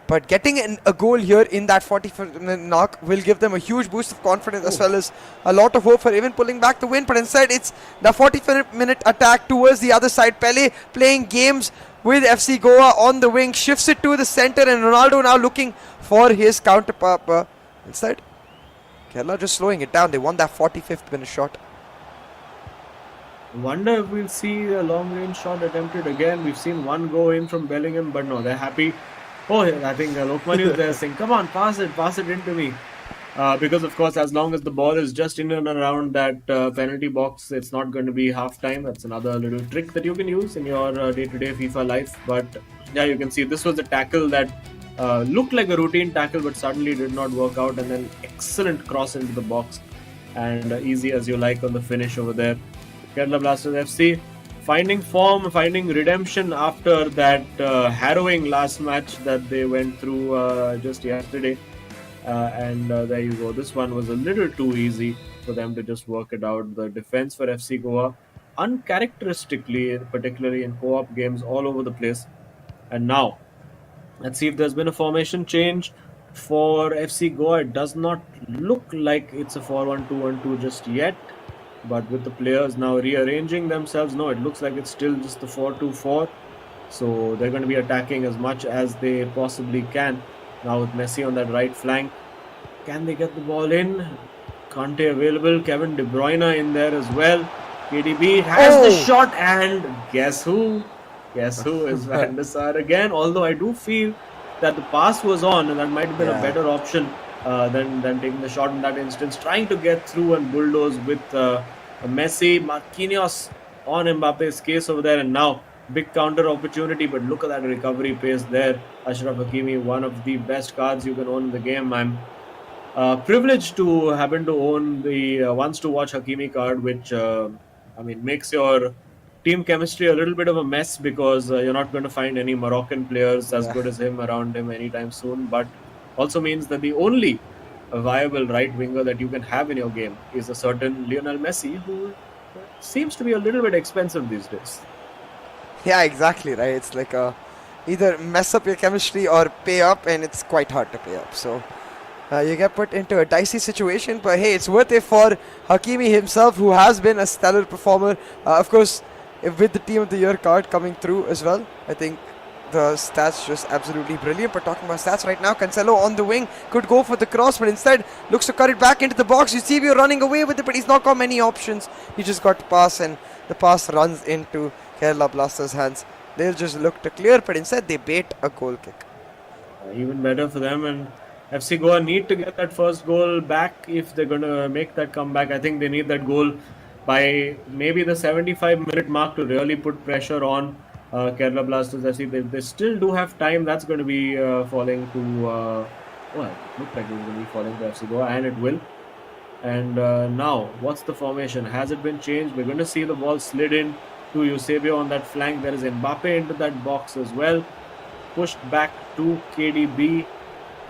But getting a goal here in that 45-minute knock will give them a huge boost of confidence as well as a lot of hope for even pulling back the win. But instead, it's the 45-minute attack towards the other side. Pele playing games with FC Goa on the wing, shifts it to the center, and Ronaldo now looking for his counterpart. Instead, Kerala just slowing it down. They won that 45th minute shot. Wonder if we'll see a long range shot attempted again. We've seen one go in from Bellingham, but no, they're happy. Oh, I think Lokman is there saying, come on, pass it into me. Because, of course, as long as the ball is just in and around that penalty box, it's not going to be half time. That's another little trick that you can use in your day-to-day FIFA life. But, yeah, you can see this was a tackle that looked like a routine tackle, but suddenly did not work out. And then excellent cross into the box. And easy as you like on the finish over there. Kerala Blasters FC finding form, finding redemption after that harrowing last match that they went through just yesterday. And there you go. This one was a little too easy for them to just work it out. The defense for FC Goa, uncharacteristically, particularly in co-op games all over the place. And now, let's see if there's been a formation change for FC Goa. It does not look like it's a 4-1-2-1-2 just yet. But with the players now rearranging themselves, no, it looks like it's still just the 4-2-4. So they're going to be attacking as much as they possibly can. Now with Messi on that right flank, can they get the ball in? Kante available, Kevin De Bruyne in there as well. KDB has the shot, and guess who? Guess who is Van der Sar again? Although I do feel that the pass was on, and that might have been a better option than taking the shot in that instance. Trying to get through and bulldoze with Messi, Marquinhos on Mbappe's case over there, and now big counter opportunity, but look at that recovery pace there. Ashraf Hakimi, one of the best cards you can own in the game. I'm privileged to happen to own the once to watch Hakimi card, which makes your team chemistry a little bit of a mess because you're not going to find any Moroccan players as good as him around him anytime soon. But also means that the only viable right winger that you can have in your game is a certain Lionel Messi, who seems to be a little bit expensive these days. Yeah, exactly, right. It's like either mess up your chemistry or pay up, and it's quite hard to pay up. So you get put into a dicey situation, but hey, it's worth it for Hakimi himself, who has been a stellar performer. Of course, with the Team of the Year card coming through as well, I think the stats just absolutely brilliant. But talking about stats right now, Cancelo on the wing could go for the cross, but instead looks to cut it back into the box. Eusebio running away with it, but he's not got many options. He just got to pass, and the pass runs into Kerala Blasters' hands. They'll just look to clear, but instead they bait a goal kick. Even better for them, and FC Goa need to get that first goal back if they're going to make that comeback. I think they need that goal by maybe the 75-minute mark to really put pressure on Kerala Blasters FC. They still do have time. That's going to be falling to... it looked like it was going to be falling to FC Goa, and it will. And now, what's the formation? Has it been changed? We're going to see the ball slid in to Eusebio on that flank. There is Mbappe into that box as well. Pushed back to KDB.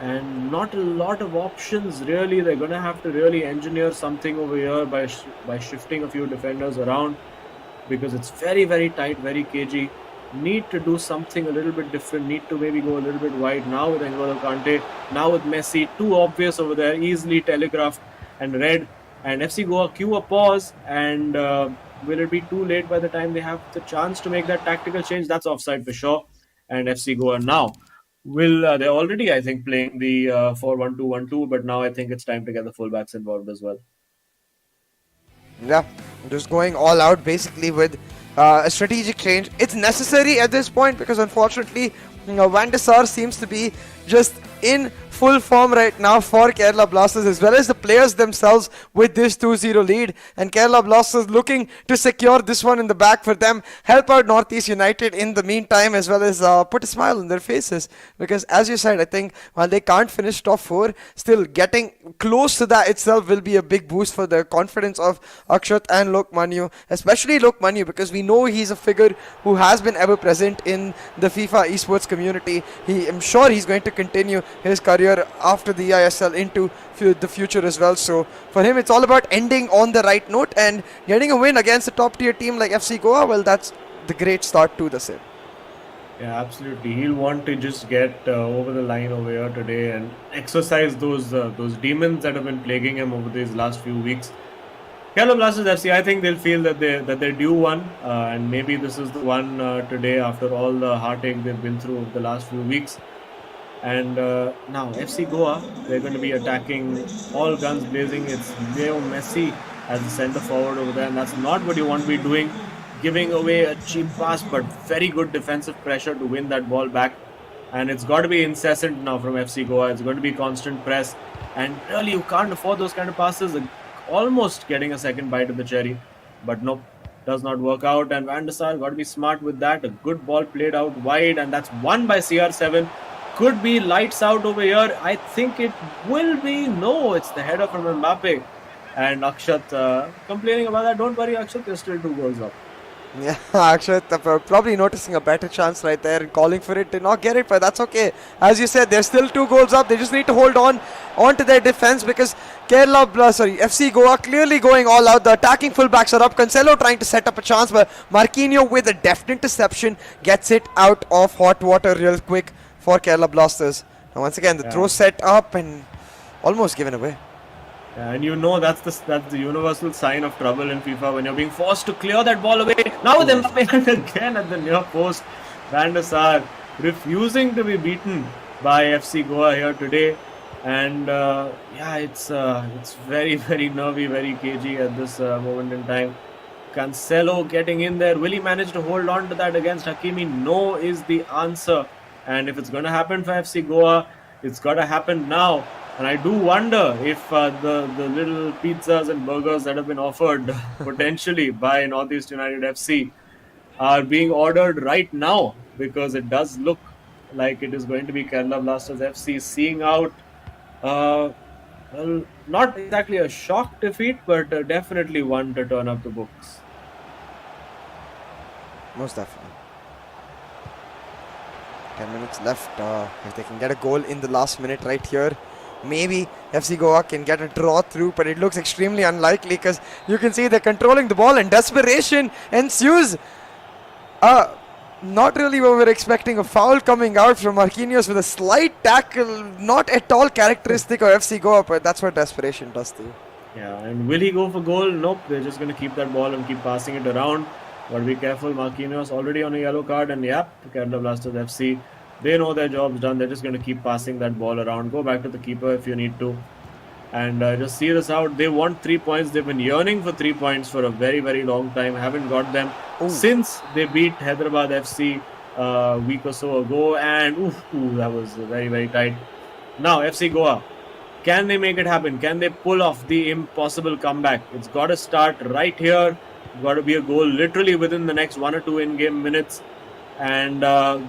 And not a lot of options really. They're going to have to really engineer something over here by shifting a few defenders around, because it's very, very tight, very cagey. Need to do something a little bit different. Need to maybe go a little bit wide now with N'Golo Kante. Now with Messi. Too obvious over there. Easily telegraphed and read. And FC Goa cue a pause. And will it be too late by the time they have the chance to make that tactical change? That's offside for sure. And FC Goa now they're already, I think, playing the 4-1-2-1-2, but now I think it's time to get the fullbacks involved as well. Yeah, just going all out basically with a strategic change. It's necessary at this point because unfortunately Van de Sar seems to be just in full form right now for Kerala Blasters as well as the players themselves with this 2-0 lead, and Kerala Blasters looking to secure this one in the back for them, help out Northeast United in the meantime as well as put a smile on their faces, because as you said, I think while they can't finish top 4, still getting close to that itself will be a big boost for the confidence of Akshat and Lokmanu, especially Lokmanu, because we know he's a figure who has been ever present in the FIFA esports community. I'm sure he's going to continue his career after the eISL into the future as well. So for him, it's all about ending on the right note and getting a win against a top tier team like FC Goa. Well, that's the great start to the sim. Yeah, absolutely. He'll want to just get over the line over here today and exercise those demons that have been plaguing him over these last few weeks. Kerala Blasters FC, I think they'll feel that they're due one, and maybe this is the one today after all the heartache they've been through over the last few weeks. And now FC Goa, they're going to be attacking all guns blazing. It's Leo Messi as the centre forward over there, and that's not what you want to be doing. Giving away a cheap pass, but very good defensive pressure to win that ball back. And it's got to be incessant now from FC Goa. It's going to be constant press, and really you can't afford those kind of passes. Almost getting a second bite of the cherry, but nope, does not work out. And Van der Sar got to be smart with that. A good ball played out wide, and that's won by CR7. Could be lights out over here. I think it will be. No, it's the header from Mbappe. And Akshat complaining about that. Don't worry, Akshat, there's still 2 goals up. Yeah, Akshat probably noticing a better chance right there and calling for it. Did not get it, but that's okay. As you said, there's still 2 goals up. They just need to hold on to their defense because FC Goa clearly going all out. The attacking fullbacks are up. Cancelo trying to set up a chance, but Marquinhos with a definite interception gets it out of hot water real quick for Kerala Blasters. Now once again, the throw set up and almost given away. Yeah, and you know that's the universal sign of trouble in FIFA when you're being forced to clear that ball away. Now with Mbappe again at the near post. Van der Sar refusing to be beaten by FC Goa here today. And yeah, it's very, very nervy, very cagey at this moment in time. Cancelo getting in there. Will he manage to hold on to that against Hakimi? No is the answer. And if it's going to happen for FC Goa, it's got to happen now. And I do wonder if the little pizzas and burgers that have been offered potentially by Northeast United FC are being ordered right now, because it does look like it is going to be Kerala Blasters FC seeing out well, not exactly a shock defeat, but definitely one to turn up the books. Most definitely. 10 minutes left. If they can get a goal in the last minute right here, maybe FC Goa can get a draw through, but it looks extremely unlikely because you can see they're controlling the ball and desperation ensues. Not really what we were expecting. A foul coming out from Marquinhos with a slight tackle, not at all characteristic of FC Goa, but that's what desperation does to you. Yeah, and will he go for goal? Nope, they're just going to keep that ball and keep passing it around. But be careful, Marquinhos already on a yellow card, and yep, Kerala Blasters FC, they know their job's done. They're just going to keep passing that ball around. Go back to the keeper if you need to. And just see this out. They want 3 points. They've been yearning for 3 points for a very, very long time. Haven't got them since they beat Hyderabad FC a week or so ago. And that was very, very tight. Now, FC Goa, can they make it happen? Can they pull off the impossible comeback? It's got to start right here. Got to be a goal literally within the next 1 or 2 in-game minutes. And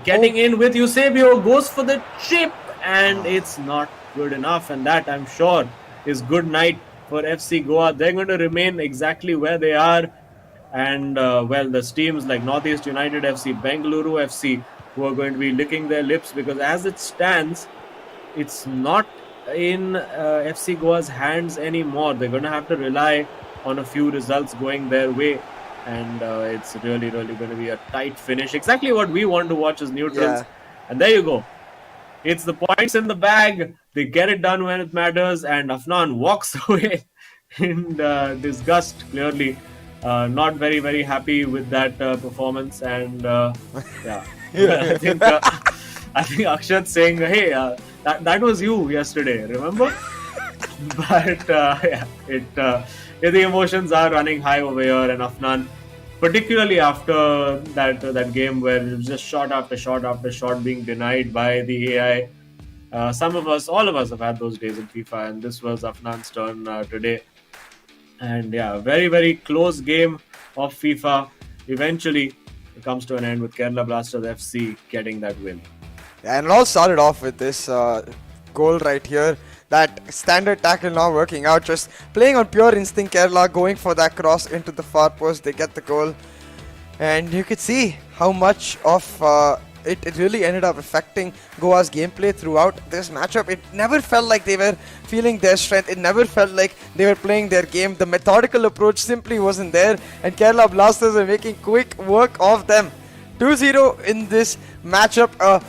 getting in with Eusebio, goes for the chip, and it's not good enough. And that, I'm sure, is good night for FC Goa. They're going to remain exactly where they are. And well, there's teams like Northeast United FC, Bengaluru FC, who are going to be licking their lips, because as it stands, it's not in FC Goa's hands anymore. They're going to have to rely on a few results going their way. And it's really, really going to be a tight finish. Exactly what we want to watch as neutrals. Yeah. And there you go. It's the points in the bag. They get it done when it matters. And Afnan walks away in disgust, clearly. Not very, very happy with that performance. And yeah, I think Akshat saying, hey, that was you yesterday, remember? But yeah, the emotions are running high over here, and Afnan, particularly after that game where it was just shot after shot after shot being denied by the AI. Some of us, all of us, have had those days in FIFA, and this was Afnan's turn today. And yeah, very, very close game of FIFA. Eventually, it comes to an end with Kerala Blasters FC getting that win. Yeah, and it all started off with this goal right here. That standard tackle not working out. Just playing on pure instinct, Kerala going for that cross into the far post. They get the goal. And you could see how much of it really ended up affecting Goa's gameplay throughout this matchup. It never felt like they were feeling their strength. It never felt like they were playing their game. The methodical approach simply wasn't there. And Kerala Blasters are making quick work of them. 2-0 in this matchup.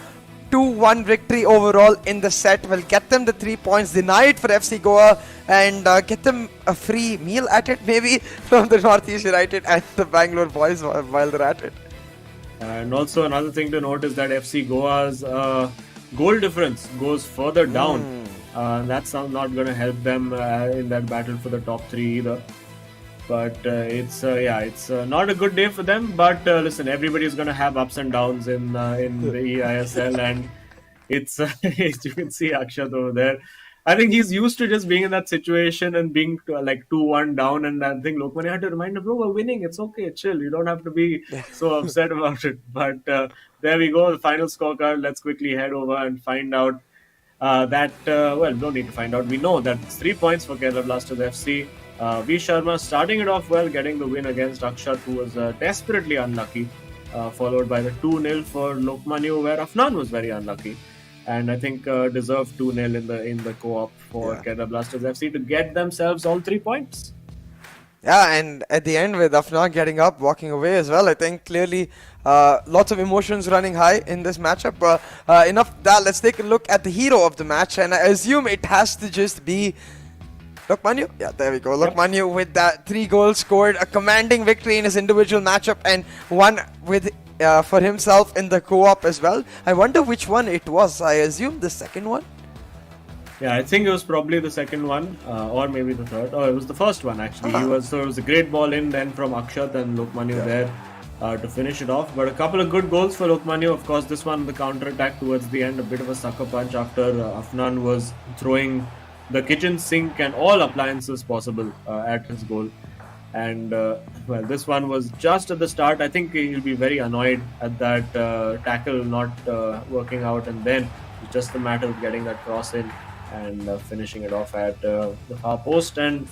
2-1 victory overall in the set will get them the 3 points, deny it for FC Goa, and get them a free meal at it maybe from the Northeast United and the Bangalore boys while they're at it. And also another thing to note is that FC Goa's goal difference goes further down. That's not going to help them in that battle for the top 3 either. But it's not a good day for them. But listen, everybody's going to have ups and downs in the eISL, and it's you can see Akshat over there. I think he's used to just being in that situation and being like 2-1 down. And I think Lokman had to remind him, bro, we're winning. It's okay, chill. You don't have to be so upset about it. But there we go, the final scorecard. Let's quickly head over and find out well, don't need to find out. We know that it's 3 points for Kerala Blasters FC. V. Sharma starting it off well, getting the win against Akshat, who was desperately unlucky, followed by the 2-0 for Lokmanu, where Afnan was very unlucky, and I think deserved 2-0 in the co-op for Kerala Blasters FC to get themselves all 3 points. Yeah, and at the end with Afnan getting up, walking away as well, I think clearly lots of emotions running high in this matchup. Enough that, let's take a look at the hero of the match, and I assume it has to just be Lokmanu? Yeah, there we go. Lokmanu with that 3 goals scored, a commanding victory in his individual matchup, and one with for himself in the co-op as well. I wonder which one it was. I assume the second one? Yeah, I think it was probably the second one, or maybe the third. Oh, it was the first one actually. It was a great ball in then from Akshat and Lokmanu there to finish it off. But a couple of good goals for Lokmanu. Of course, this one, the counter-attack towards the end, a bit of a sucker punch after Afnan was throwing the kitchen sink and all appliances possible at his goal. And well, this one was just at the start. I think he'll be very annoyed at that tackle not working out, and then it's just a matter of getting that cross in and finishing it off at the far post. And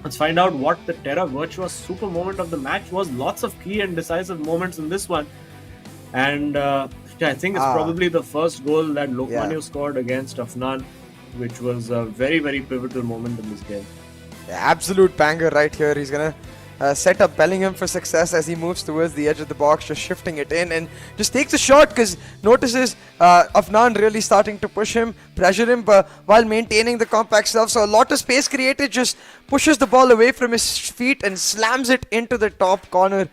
let's find out what the Terra Virtua super moment of the match was. Lots of key and decisive moments in this one, and I think it's probably the first goal that Lokmanu scored against Afnan, which was a very, very pivotal moment in this game. Yeah, absolute banger right here. He's gonna set up Bellingham for success as he moves towards the edge of the box, just shifting it in, and just takes a shot because notices Afnan really starting to push him, pressure him, but while maintaining the compact self. So a lot of space created, just pushes the ball away from his feet and slams it into the top corner.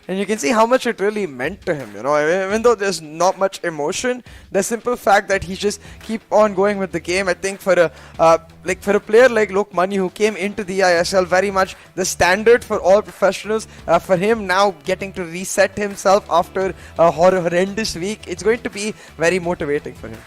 And you can see how much it really meant to him, you know, even though there's not much emotion, the simple fact that he just keep on going with the game. I think for a player like Lokmanu, who came into the eISL very much the standard for all professionals, for him now getting to reset himself after a horrendous week, it's going to be very motivating for him.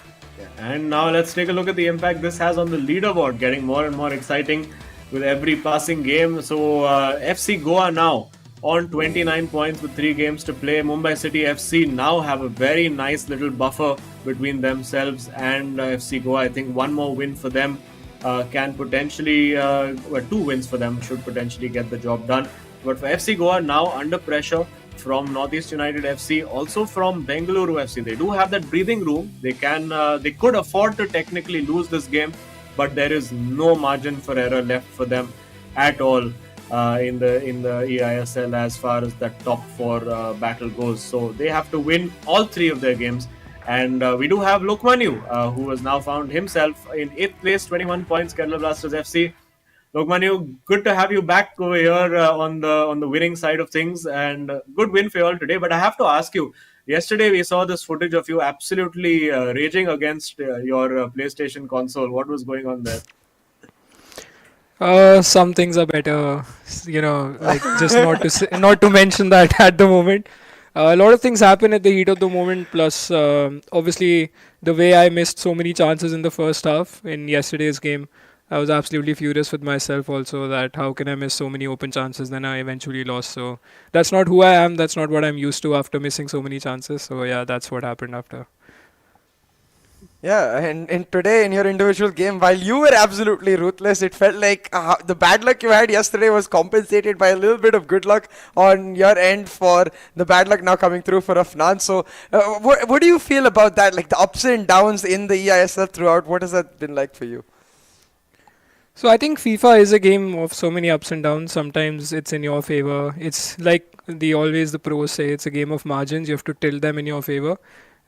And now let's take a look at the impact this has on the leaderboard, getting more and more exciting with every passing game. So FC Goa now on 29 points with 3 games to play. Mumbai City FC now have a very nice little buffer between themselves and FC Goa. I think one more win for them can potentially, 2 wins for them should potentially get the job done. But for FC Goa now under pressure from Northeast United FC, also from Bengaluru FC. They do have that breathing room. They could afford to technically lose this game, but there is no margin for error left for them at all in the eISL as far as that top 4 battle goes. So they have to win all 3 of their games. And we do have Lokmanu, who has now found himself in 8th place, 21 points, Kerala Blasters FC. Lokmanu, good to have you back over here on the winning side of things, and good win for you all today. But I have to ask you, yesterday we saw this footage of you absolutely raging against your PlayStation console. What was going on there? Some things are better, like just not to not to mention that at the moment. A lot of things happen at the heat of the moment. Plus, obviously, the way I missed so many chances in the first half in yesterday's game, I was absolutely furious with myself. Also, that how can I miss so many open chances? Then I eventually lost. So that's not who I am. That's not what I'm used to after missing so many chances. So yeah, that's what happened after. Yeah, and today in your individual game, while you were absolutely ruthless, it felt like the bad luck you had yesterday was compensated by a little bit of good luck on your end for the bad luck now coming through for Afnan. So, what do you feel about that? Like the ups and downs in the eISL throughout, what has that been like for you? So I think FIFA is a game of so many ups and downs. Sometimes it's in your favor. It's like the pros say, it's a game of margins. You have to tilt them in your favor.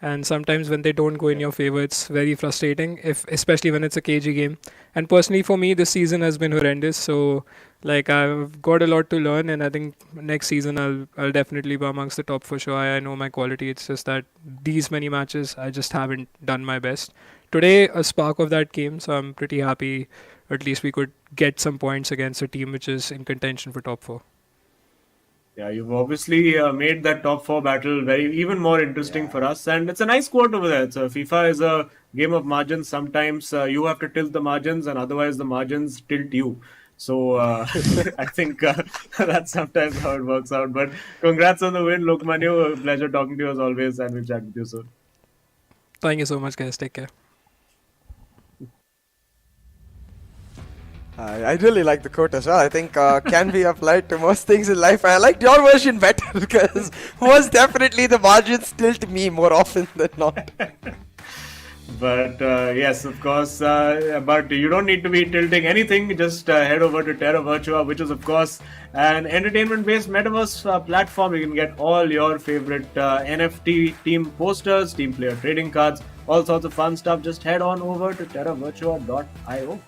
And sometimes when they don't go in your favor, it's very frustrating, if especially when it's a KG game. And personally for me, this season has been horrendous. So like I've got a lot to learn, and I think next season I'll definitely be amongst the top for sure. I know my quality. It's just that these many matches I just haven't done my best. Today a spark of that came, so I'm pretty happy. At least we could get some points against a team which is in contention for top 4. Yeah, you've obviously made that top four battle even more interesting for us, and it's a nice quote over there. So FIFA is a game of margins. Sometimes you have to tilt the margins, and otherwise the margins tilt you. So I think that's sometimes how it works out. But congrats on the win, Lokmanyu. A pleasure talking to you as always, and we'll chat with you soon. Thank you so much, guys. Take care. I really like the quote as well. I think can be applied to most things in life. I liked your version better because most definitely the margins tilt me more often than not. But yes, of course. But you don't need to be tilting anything. Just head over to Terra Virtua, which is, of course, an entertainment-based metaverse platform. You can get all your favorite NFT team posters, team player trading cards, all sorts of fun stuff. Just head on over to terravirtua.io.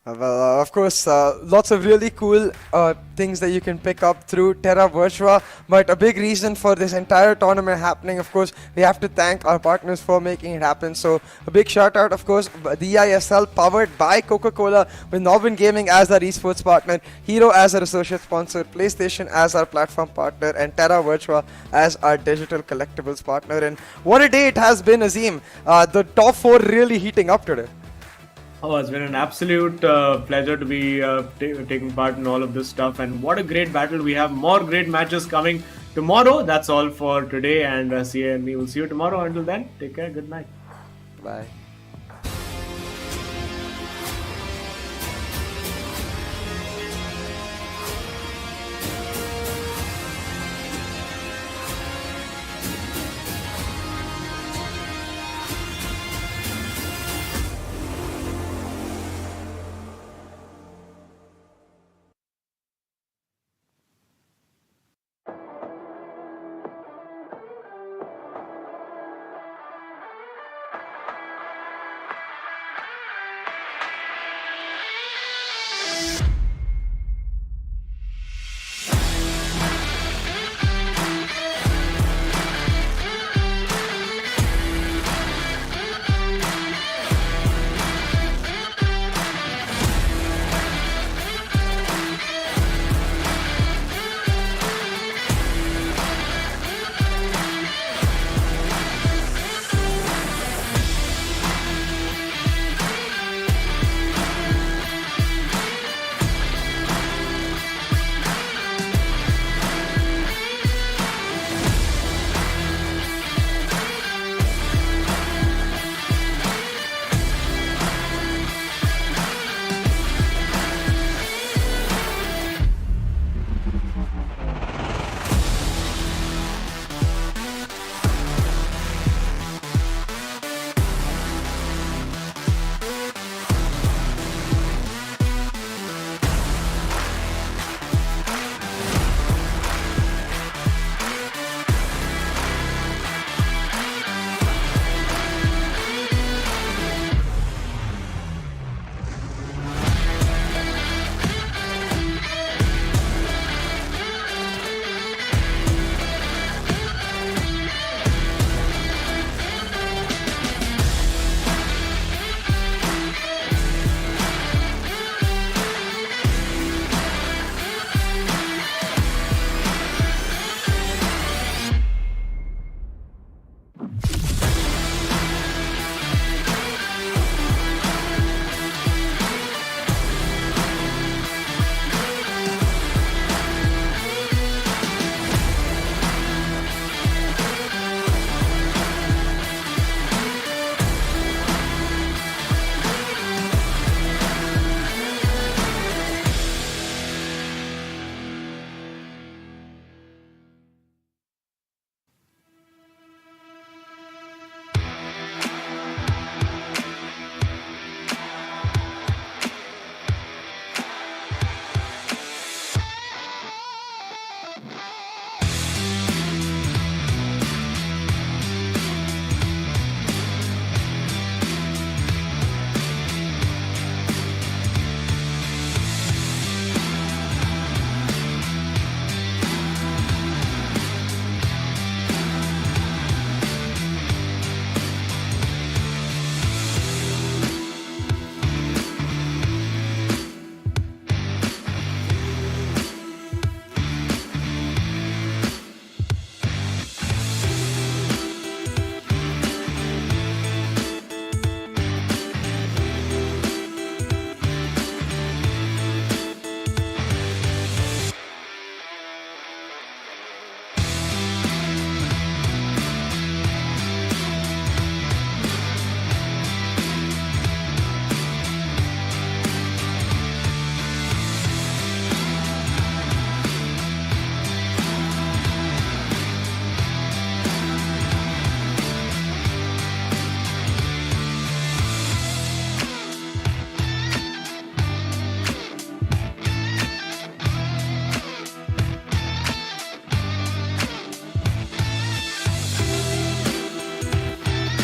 Well, of course, lots of really cool things that you can pick up through Terra Virtua. But a big reason for this entire tournament happening, of course, we have to thank our partners for making it happen. So a big shout out, of course, the eISL powered by Coca-Cola, with Northern Gaming as our esports partner, Hero as our associate sponsor, PlayStation as our platform partner, and Terra Virtua as our digital collectibles partner. And what a day it has been, Azim. The top 4 really heating up today. Oh, it's been an absolute pleasure to be taking part in all of this stuff. And what a great battle. We have more great matches coming tomorrow. That's all for today. And we will see you tomorrow. Until then, take care. Good night. Bye.